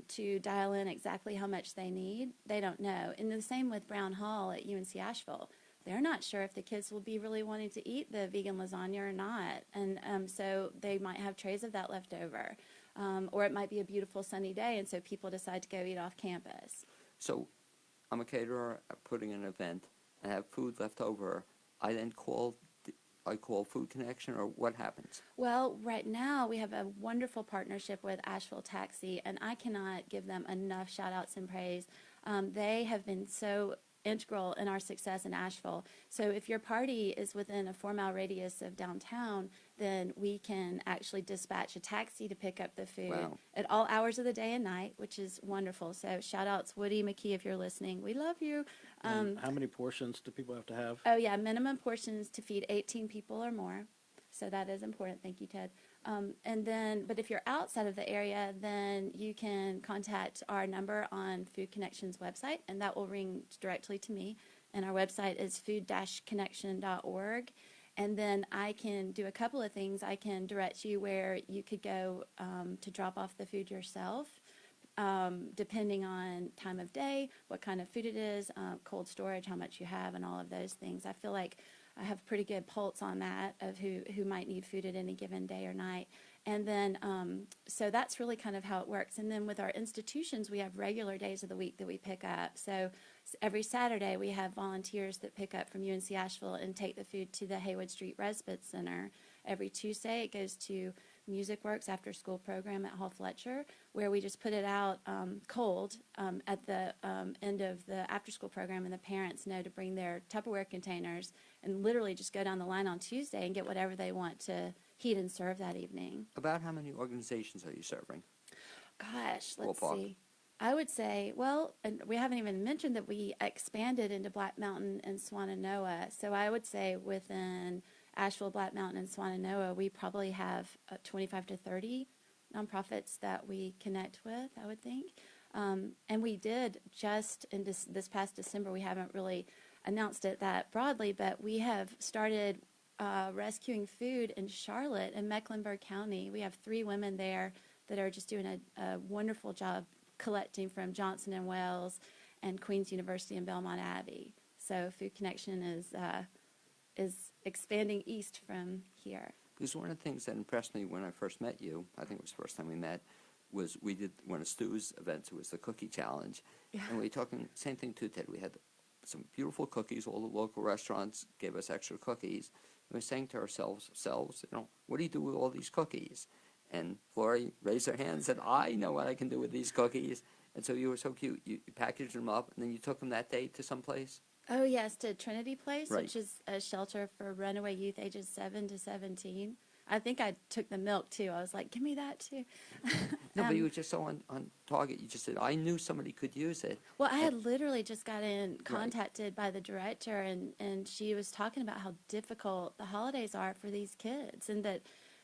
to dial in exactly how much they need, they don't know. And the same with Brown Hall at UNC Asheville. They're not sure if the kids will be really wanting to eat the vegan lasagna or not. And so they might have trays of that left over. Or it might be a beautiful sunny day, and so people decide to go eat off campus. So I'm a caterer putting an event and have food left over. I then call Food Connection, or what happens? Well, right now we have a wonderful partnership with Asheville Taxi, and I cannot give them enough shout outs and praise. They have been so integral in our success in Asheville. So if your party is within a 4-mile radius of downtown, then we can actually dispatch a taxi to pick up the food Wow. at all hours of the day and night, which is wonderful. So shout outs, Woody McKee, if you're listening. We love you. And how many portions do people have to have? Oh, yeah, minimum portions to feed 18 people or more. So that is important. Thank you, Ted. And then, but if you're outside of the area, then you can contact our number on Food Connection's website, and that will ring directly to me. And our website is food-connection.org. And then I can do a couple of things. I can direct you where you could go to drop off the food yourself. Depending on time of day, what kind of food it is, cold storage, how much you have, and all of those things. I feel like I have pretty good pulse on that of who might need food at any given day or night. And then, so that's really kind of how it works. And then with our institutions, we have regular days of the week that we pick up. So every Saturday, we have volunteers that pick up from UNC Asheville and take the food to the Haywood Street Respite Center. Every Tuesday, it goes to Music Works after school program at Hall Fletcher, where we just put it out cold at the end of the after school program, and the parents know to bring their Tupperware containers and literally just go down the line on Tuesday and get whatever they want to heat and serve that evening. About how many organizations are you serving? Gosh, let's Ballpark. see. I would say, well, and we haven't even mentioned that we expanded into Black Mountain and Swannanoa. So I would say within Asheville, Black Mountain, and Swannanoa, we probably have 25 to 30 nonprofits that we connect with, I would think. And we did just in this past December, we haven't really announced it that broadly, but we have started rescuing food in Charlotte and Mecklenburg County. We have 3 women there that are just doing a wonderful job collecting from Johnson and Wales and Queen's University and Belmont Abbey. So Food Connection is expanding east from here. Because one of the things that impressed me when I first met you, I think it was the first time we met, was we did one of Stu's events. It was the cookie challenge. Yeah. And we were talking, same thing too, Ted. We had some beautiful cookies. All the local restaurants gave us extra cookies. And we were saying to ourselves, what do you do with all these cookies? And Flori raised her hand and said, I know what I can do with these cookies. And so you were so cute. You packaged them up, and then you took them that day to some place? Oh, yes, to Trinity Place, Right. which is a shelter for runaway youth ages 7 to 17. I think I took the milk, too. I was like, give me that, too. No, but you were just so on target. You just said, I knew somebody could use it. Well, I had literally just gotten contacted by the director, and she was talking about how difficult the holidays are for these kids and that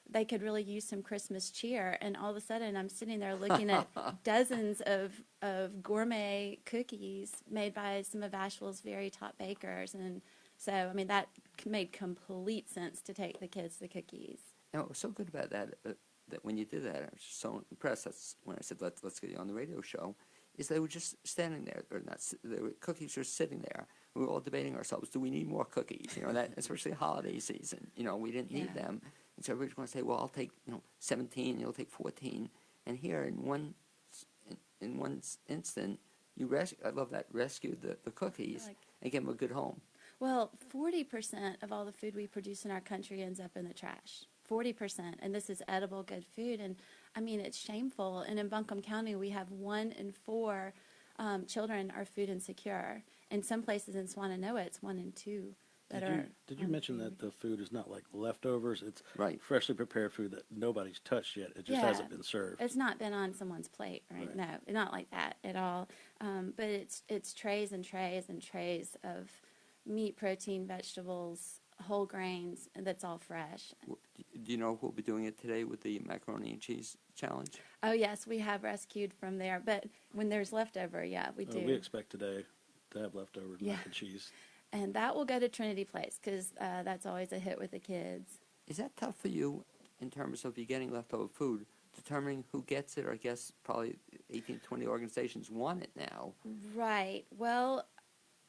they could really use some Christmas cheer. And all of a sudden, I'm sitting there looking at dozens of gourmet cookies made by some of Asheville's very top bakers. And so, I mean, that made complete sense to take the kids the cookies. And what was so good about that, that when you did that, I was just so impressed. That's when I said, let's get you on the radio show, is they were just standing there. Or not, cookies were sitting there. We were all debating ourselves, do we need more cookies? You know, that especially holiday season. You know, we didn't need Yeah. them. And so everybody's going to say, well, I'll take 17, you'll take 14. And here in one instant, I love that, rescued the cookies and gave them a good home. Well, 40% of all the food we produce in our country ends up in the trash. 40%. And this is edible, good food. And, I mean, it's shameful. And in Buncombe County, we have 1 in 4 children are food insecure. In some places in Swannanoa, it's 1 in 2 that are. Did you mention that the food is not like leftovers? It's Right. freshly prepared food that nobody's touched yet. It just Yeah. hasn't been served. It's not been on someone's plate, right? Right. No, not like that at all. But it's trays and trays and trays of meat, protein, vegetables, whole grains, and that's all fresh. Do you know who'll be doing it today with the macaroni and cheese challenge? Oh, yes, we have rescued from there, but when there's leftover, yeah, we do. We expect today to have leftover Yeah. mac and cheese. And that will go to Trinity Place because that's always a hit with the kids. Is that tough for you in terms of you getting leftover food, determining who gets it? Or I guess probably 18, 20 organizations want it now. Right. Well,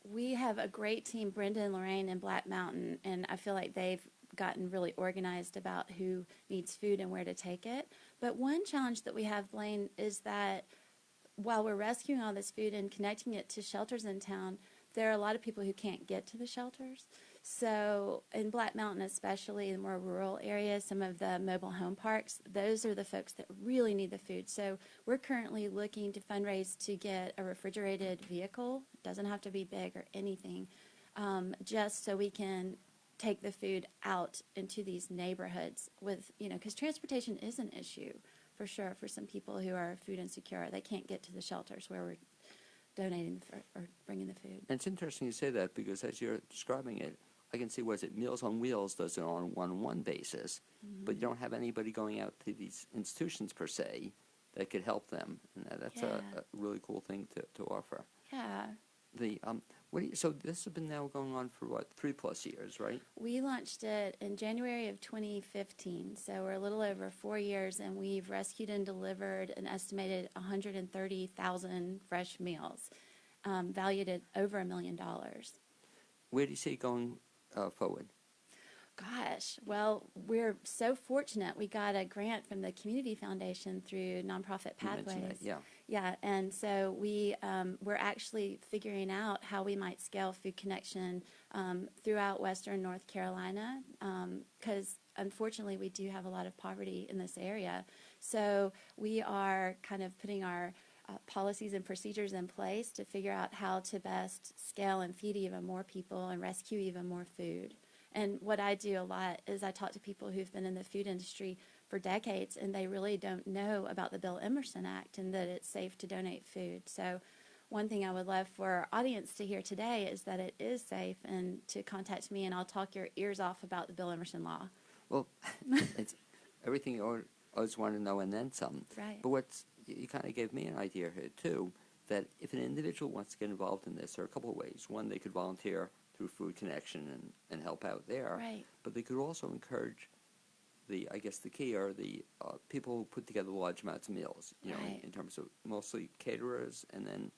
we have a great team, Brenda and Lorraine in Black Mountain, and I feel like they've gotten really organized about who needs food and where to take it. But one challenge that we have, Blaine, is that while we're rescuing all this food and connecting it to shelters in town, there are a lot of people who can't get to the shelters. So in Black Mountain, especially in more rural areas, some of the mobile home parks, those are the folks that really need the food. So we're currently looking to fundraise to get a refrigerated vehicle. It doesn't have to be big or anything, just so we can take the food out into these neighborhoods with, because transportation is an issue for sure for some people who are food insecure. They can't get to the shelters where we're donating or bringing the food. And it's interesting you say that because as you're describing it, I can see was it Meals on Wheels does it on a one-on-one basis, but you don't have anybody going out to these institutions per se that could help them, and that's a really cool thing to offer. Yeah. So this has been now going on for what, 3+ years, right? We launched it in January of 2015, so we're a little over 4 years, and we've rescued and delivered an estimated 130,000 fresh meals, valued at over $1 million. Where do you see it going forward? Gosh, well, we're so fortunate. We got a grant from the Community Foundation through Nonprofit You mentioned Pathways. that, yeah. Yeah, and so we're actually figuring out how we might scale Food Connection throughout Western North Carolina, because unfortunately we do have a lot of poverty in this area. So we are kind of putting our policies and procedures in place to figure out how to best scale and feed even more people and rescue even more food. And what I do a lot is I talk to people who've been in the food industry for decades, and they really don't know about the Bill Emerson Act and that it's safe to donate food. So one thing I would love for our audience to hear today is that it is safe, and to contact me, and I'll talk your ears off about the Bill Emerson law. Well, it's everything you always want to know and then some. Right. But you kind of gave me an idea here, too, that if an individual wants to get involved in this, there are a couple of ways. One, they could volunteer through Food Connection and help out there. Right. But they could also encourage the key are the people who put together large amounts of meals, Right. in terms of mostly caterers, and then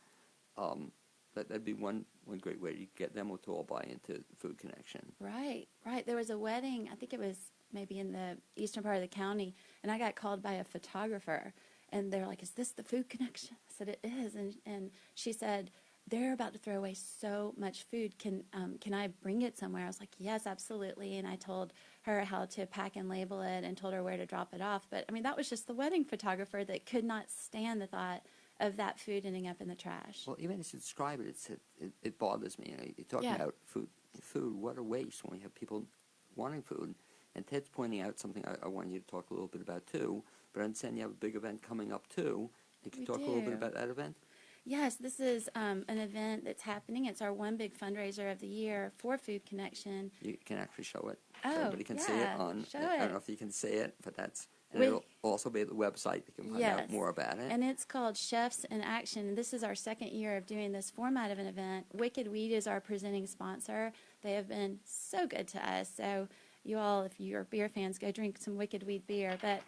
that'd be one great way to get them to all buy into Food Connection. Right. There was a wedding, I think it was maybe in the eastern part of the county, and I got called by a photographer, and they're like, "Is this the Food Connection?" I said, "It is," and she said, "They're about to throw away so much food. Can I bring it somewhere?" I was like, "Yes, absolutely." And I told her how to pack and label it and told her where to drop it off. But I mean, that was just the wedding photographer that could not stand the thought of that food ending up in the trash. Well, even as you describe it, it bothers me. You're talking about food. What a waste when we have people wanting food. And Ted's pointing out something I want you to talk a little bit about too. But I understand you have a big event coming up too. You can talk a little bit about that event. Yes, this is an event that's happening. It's our one big fundraiser of the year for Food Connection. You can actually show it. Oh, Everybody can see it on. show I it. don't know if you can see it, but it'll also be at the website. You can find out more about it. And it's called Chefs in Action. This is our second year of doing this format of an event. Wicked Weed is our presenting sponsor. They have been so good to us. So you all, if you're beer fans, go drink some Wicked Weed beer. But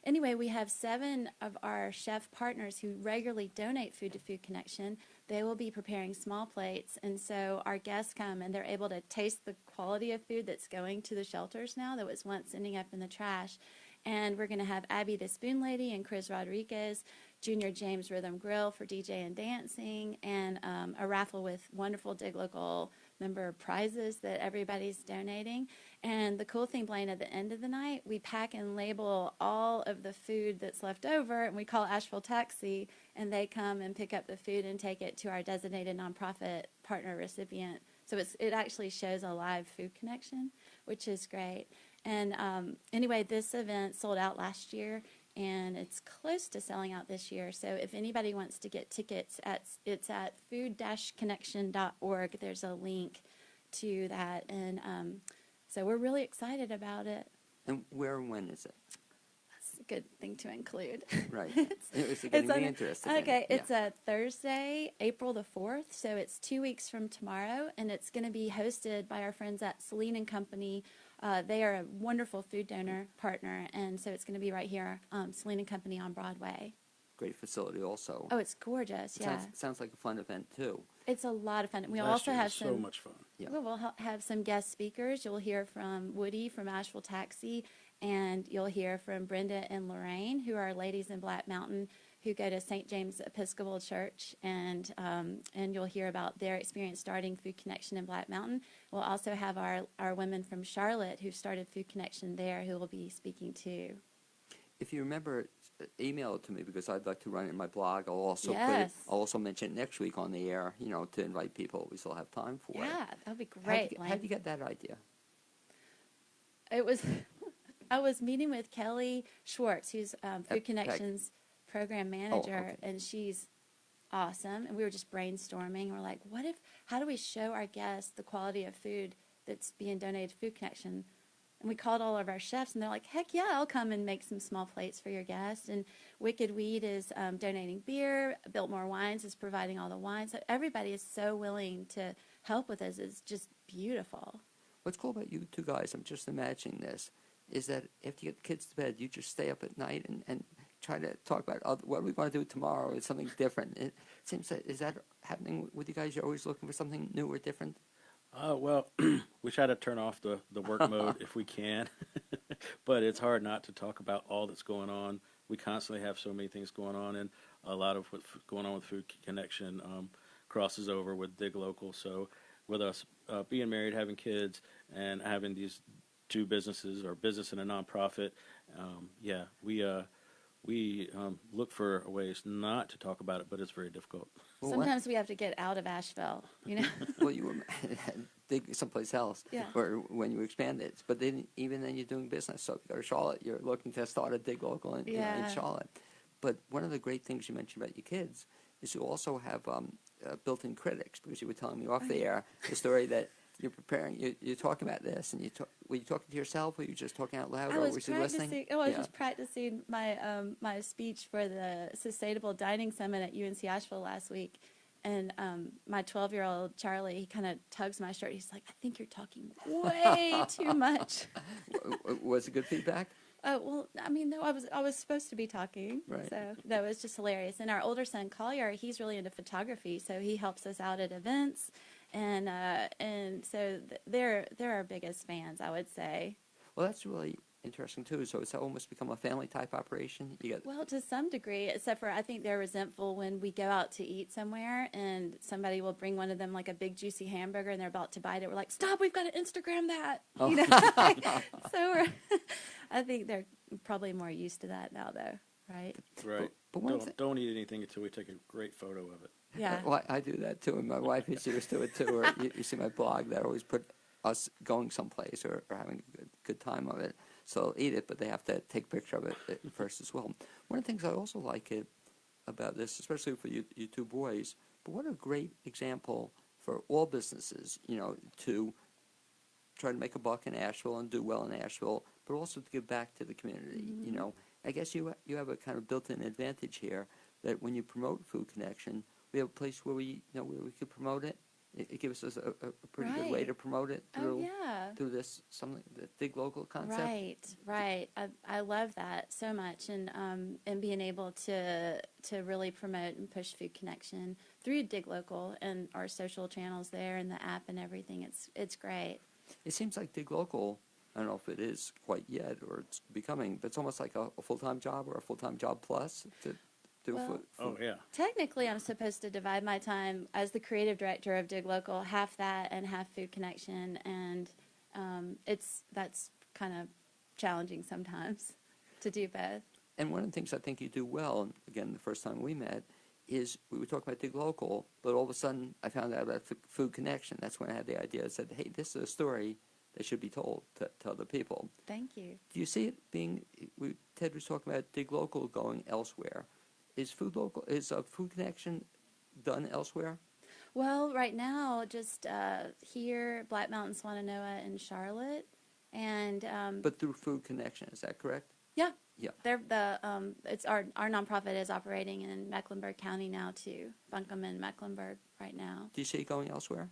anyway, we have 7 of our chef partners who regularly donate food to Food Connection. They will be preparing small plates, and so our guests come and they're able to taste the quality of food that's going to the shelters now that was once ending up in the trash. And we're going to have Abby the Spoon Lady and Chris Rodriguez, Junior James Rhythm Grill for DJ and dancing, and a raffle with wonderful Dig Local member prizes that everybody's donating. And the cool thing, Blaine, at the end of the night, we pack and label all of the food that's left over, and we call Asheville Taxi, and they come and pick up the food and take it to our designated nonprofit partner recipient. So it actually shows a live Food Connection, which is great. And anyway, this event sold out last year, and it's close to selling out this year. So if anybody wants to get tickets, it's at food-connection.org. There's a link to that. And so we're really excited about it. And where and when is it? That's a good thing to include. Right. It's getting me interested in it. Okay, Yeah. it's a Thursday, April the 4th, so it's 2 weeks from tomorrow, and it's going to be hosted by our friends at Celine and Company. They are a wonderful food donor partner, and so it's going to be right here, Celine and Company on Broadway. Great facility also. Oh, it's gorgeous, yeah. Sounds like a fun event too. It's a lot of fun. We Last also year have was so some. much fun. Yeah. We'll have some guest speakers. You'll hear from Woody from Asheville Taxi, and you'll hear from Brenda and Lorraine, who are ladies in Black Mountain who go to St. James Episcopal Church, and you'll hear about their experience starting Food Connection in Black Mountain. We'll also have our women from Charlotte who started Food Connection there who will be speaking too. If you remember, email it to me because I'd like to run it in my blog. I'll also Yes. I'll also mention it next week on the air, to invite people. We still have time for it. Yeah, that'd be great. How did you get that idea? It was, I was meeting with Kelly Schwartz, who's Food Peg. Connections program manager, okay. and she's awesome. And we were just brainstorming. We're like, how do we show our guests the quality of food that's being donated to Food Connection? And we called all of our chefs, and they're like, heck yeah, I'll come and make some small plates for your guests. And Wicked Weed is donating beer. Biltmore Wines is providing all the wine. So everybody is so willing to help with this. It's just beautiful. What's cool about you two guys, I'm just imagining this, is that after you get the kids to bed, you just stay up at night and try to talk about what are we going to do tomorrow. It's something different. It seems that, is that happening with you guys? You're always looking for something new or different? Well, we try to turn off the work mode if we can, but it's hard not to talk about all that's going on. We constantly have so many things going on, and a lot of what's going on with Food Connection crosses over with Dig Local. So with us being married, having kids, and having these two businesses, or business and a nonprofit, we look for ways not to talk about it, but it's very difficult. Well, Sometimes we have to get out of Asheville, Well, you were dig someplace else, Yeah. or when you expand it. But then, even then, you're doing business. So if you go to Charlotte, you're looking to start a Dig Local in Yeah. Charlotte. But one of the great things you mentioned about your kids is you also have built-in critics, because you were telling me off the air the story that you're preparing. You're talking about this, and were you talking to yourself, or were you just talking out loud, I or was you listening? I was Yeah. just practicing my my speech for the Sustainable Dining Summit at UNC Asheville last week, and my 12-year-old Charlie, he kind of tugs my shirt. He's like, "I think you're talking way too much." Was it good feedback? Well, I mean, no, I was supposed to be talking, Right. so that was just hilarious. And our older son Collier, he's really into photography, so he helps us out at events, and so they're our biggest fans, I would say. Well, that's really interesting too. So it's almost become a family type operation. You get Well, to some degree, except for I think they're resentful when we go out to eat somewhere and somebody will bring one of them like a big juicy hamburger and they're about to bite it. We're like, stop! We've got to Instagram that. You know? So I think they're probably more used to that now, though, right? Right. But one Don't eat anything until we take a great photo of it. Yeah. Well, I do that too, and my wife is used to it too. Or you see my blog that I always put us going someplace or having a good time of it. So they'll eat it, but they have to take a picture of it first as well. One of the things I also like about this, especially for you two boys, but what a great example for all businesses, to try to make a buck in Asheville and do well in Asheville, but also to give back to the community. Mm-hmm. I guess you have a kind of built-in advantage here that when you promote Food Connection, we have a place where we could promote it. It gives us a pretty good way Right. to promote it Oh, through yeah. this the Dig Local concept. Right. I love that so much, and being able to really promote and push Food Connection through Dig Local and our social channels there and the app and everything. It's great. It seems like Dig Local, I don't know if it is quite yet or it's becoming, but it's almost like a full-time job or a full-time job plus to do Well, Oh, yeah. Technically, I'm supposed to divide my time as the creative director of Dig Local, half that and half Food Connection, and that's kind of challenging sometimes to do both. And one of the things I think you do well, and again, the first time we met, is we were talking about Dig Local, but all of a sudden I found out about Food Connection. That's when I had the idea. I said, hey, this is a story that should be told to other people. Thank you. Do you see it being, Ted was talking about Dig Local going elsewhere. Is Food Connection done elsewhere? Well, right now, just here, Black Mountain, Swannanoa, and Charlotte, and But through Food Connection, is that correct? yeah, Yeah. it's our nonprofit is operating in Mecklenburg County now too, Buncombe and Mecklenburg right now. Do you see it going elsewhere?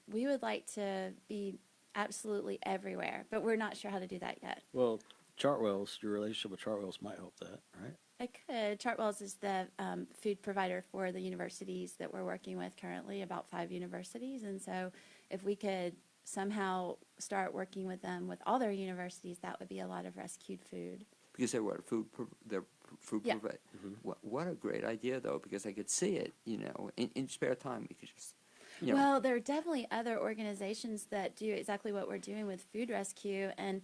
We would like to be absolutely everywhere, but we're not sure how to do that yet. Well, Chartwell's, your relationship with Chartwell's might help that, right? It could. Chartwell's is the food provider for the universities that we're working with currently, about 5 universities. And so if we could somehow start working with them with all their universities, that would be a lot of rescued food. Because they're what, they're food Yeah. provider. What a great idea, though, because I could see it, in spare time, we could just, Well, there are definitely other organizations that do exactly what we're doing with food rescue, and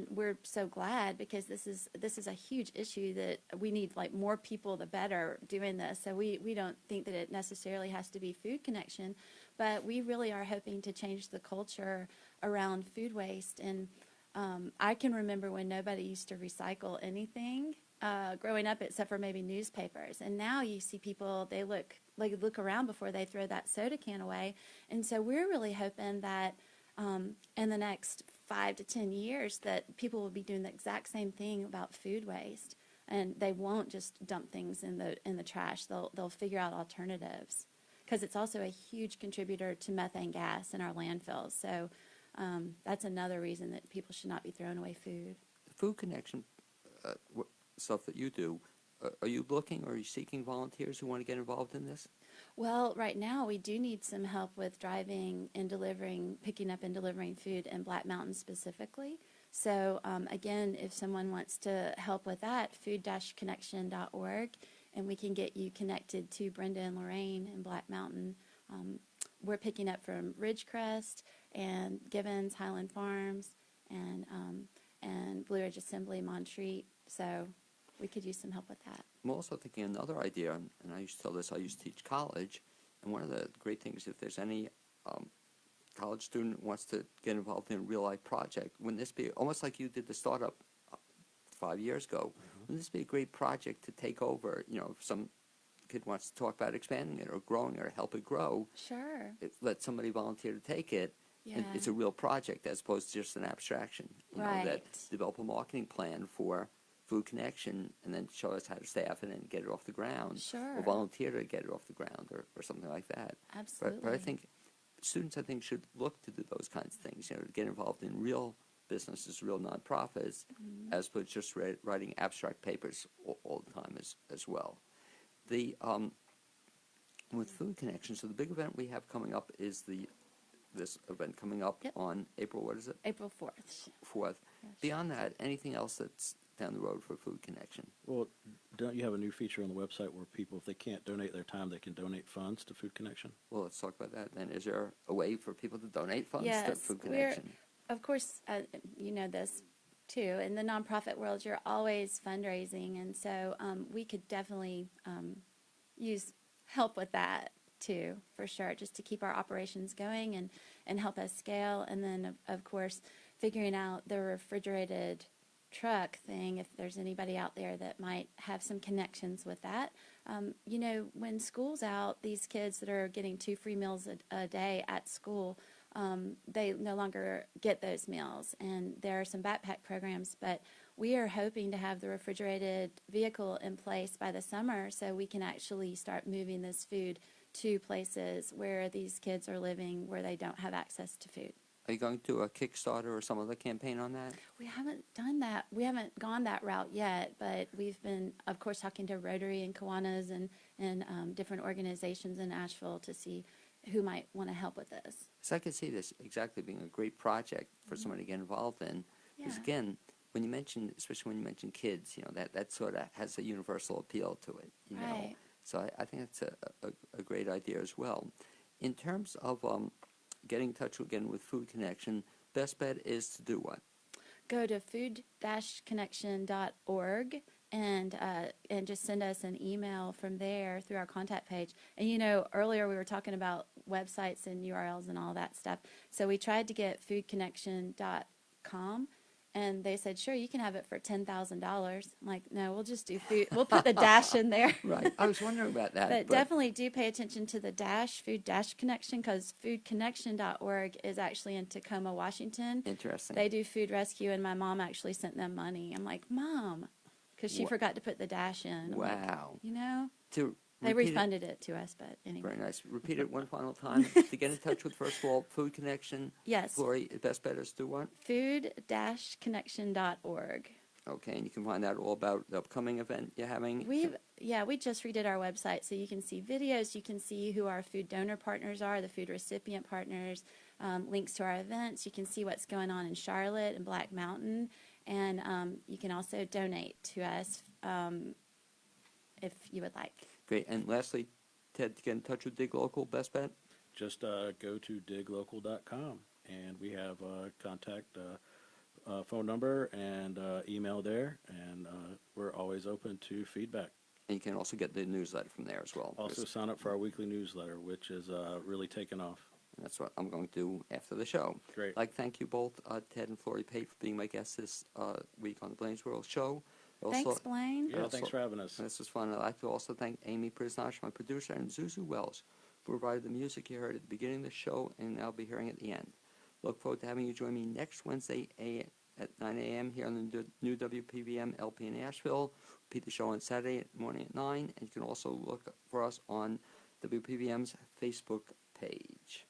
we're so glad because this is a huge issue that we need like more people the better doing this. So we don't think that it necessarily has to be Food Connection, but we really are hoping to change the culture around food waste. And I can remember when nobody used to recycle anything growing up except for maybe newspapers, and now you see people, they look around before they throw that soda can away. And so we're really hoping that in the next 5 to 10 years that people will be doing the exact same thing about food waste, and they won't just dump things in the trash. They'll figure out alternatives, because it's also a huge contributor to methane gas in our landfills. So that's another reason that people should not be throwing away food. the Food Connection stuff that you do, are you looking or are you seeking volunteers who want to get involved in this? Well, right now we do need some help with driving and delivering, picking up and delivering food in Black Mountain specifically. So again, if someone wants to help with that, food-connection.org, and we can get you connected to Brenda and Lorraine in Black Mountain. We're picking up from Ridgecrest and Gibbons, Highland Farms, and Blue Ridge Assembly, Montreat. So we could use some help with that. I'm also thinking another idea, and I used to tell this, I used to teach college, and one of the great things, if there's any college student who wants to get involved in a real-life project, wouldn't this be, almost like you did the startup 5 years ago, wouldn't this be a great project to take over, if some kid wants to talk about expanding it or growing it or help it grow, Sure. let somebody volunteer to take it. And it's a real project as opposed to just an abstraction. That Right. develop a marketing plan for Food Connection and then show us how to staff it and get it off the ground. Sure. Or volunteer to get it off the ground or something like that. Absolutely. But I think students, should look to do those kinds of things, to get involved in real businesses, real nonprofits, as opposed to just writing abstract papers all the time as well. The with Food Connection, so the big event we have coming up is this event coming up Yep. on April, what is it? April 4th. 4th. Yes. Beyond that, anything else that's down the road for Food Connection? Well, don't you have a new feature on the website where people, if they can't donate their time, they can donate funds to Food Connection? Well, let's talk about that then. Is there a way for people to donate funds to Yes, Food we're, Connection? of course, you know this too. In the nonprofit world, you're always fundraising, and so we could definitely use help with that too, for sure, just to keep our operations going and help us scale. And then, of course, figuring out the refrigerated truck thing, if there's anybody out there that might have some connections with that. When school's out, these kids that are getting 2 free meals a day at school, they no longer get those meals. And there are some backpack programs, but we are hoping to have the refrigerated vehicle in place by the summer so we can actually start moving this food to places where these kids are living where they don't have access to food. Are you going to do a Kickstarter or some other campaign on that? We haven't done that. We haven't gone that route yet, but we've been, of course, talking to Rotary and Kiwanis and different organizations in Asheville to see who might want to help with this. So I could see this exactly being a great project for somebody to get involved in. Because Yeah. again, when you mention, especially when you mention kids, that sort of has a universal appeal to it. Right. So I think that's a great idea as well. In terms of getting in touch again with Food Connection, best bet is to do what? Go to food-connection.org and just send us an email from there through our contact page. And earlier we were talking about websites and URLs and all that stuff. So we tried to get foodconnection.com, And they said, sure, you can have it for $10,000. I'm like, no, we'll just do food. We'll put the dash in there. Right. I was wondering about that. But definitely do pay attention to the dash, food dash connection, because foodconnection.org is actually in Tacoma, Washington. Interesting. They do food rescue, and my mom actually sent them money. I'm like, Mom, because she forgot to put the dash in. I'm like, Wow. you know, To they repeat it- refunded it to us, but anyway. Very nice. Repeat it one final time. To get in touch with, first of all, Food Connection. Yes. Flori, the best bet is to what? Food-connection.org. Okay, and you can find out all about the upcoming event you're having. We just redid our website, so you can see videos, you can see who our food donor partners are, the food recipient partners, links to our events. You can see what's going on in Charlotte and Black Mountain, and you can also donate to us if you would like. Great. And lastly, Ted, to get in touch with Dig Local, best bet? Just go to diglocal.com, and we have contact phone number and email there, and we're always open to feedback. And you can also get the newsletter from there as well. Also sign up for our weekly newsletter, which is really taken off. And that's what I'm going to do after the show. Great. I'd like to thank you both, Ted and Flori Pate, for being my guests this week on the Blaine's World Show. Thanks, Blaine. Yeah, thanks for having us. This was fun. I'd like to also thank Amy Prisnash, my producer, and Zuzu Wells, who provided the music you heard at the beginning of the show and I'll be hearing at the end. Look forward to having you join me next Wednesday at 9 a.m. here on the new WPVM LP in Asheville. Repeat the show on Saturday morning at 9, and you can also look for us on WPVM's Facebook page.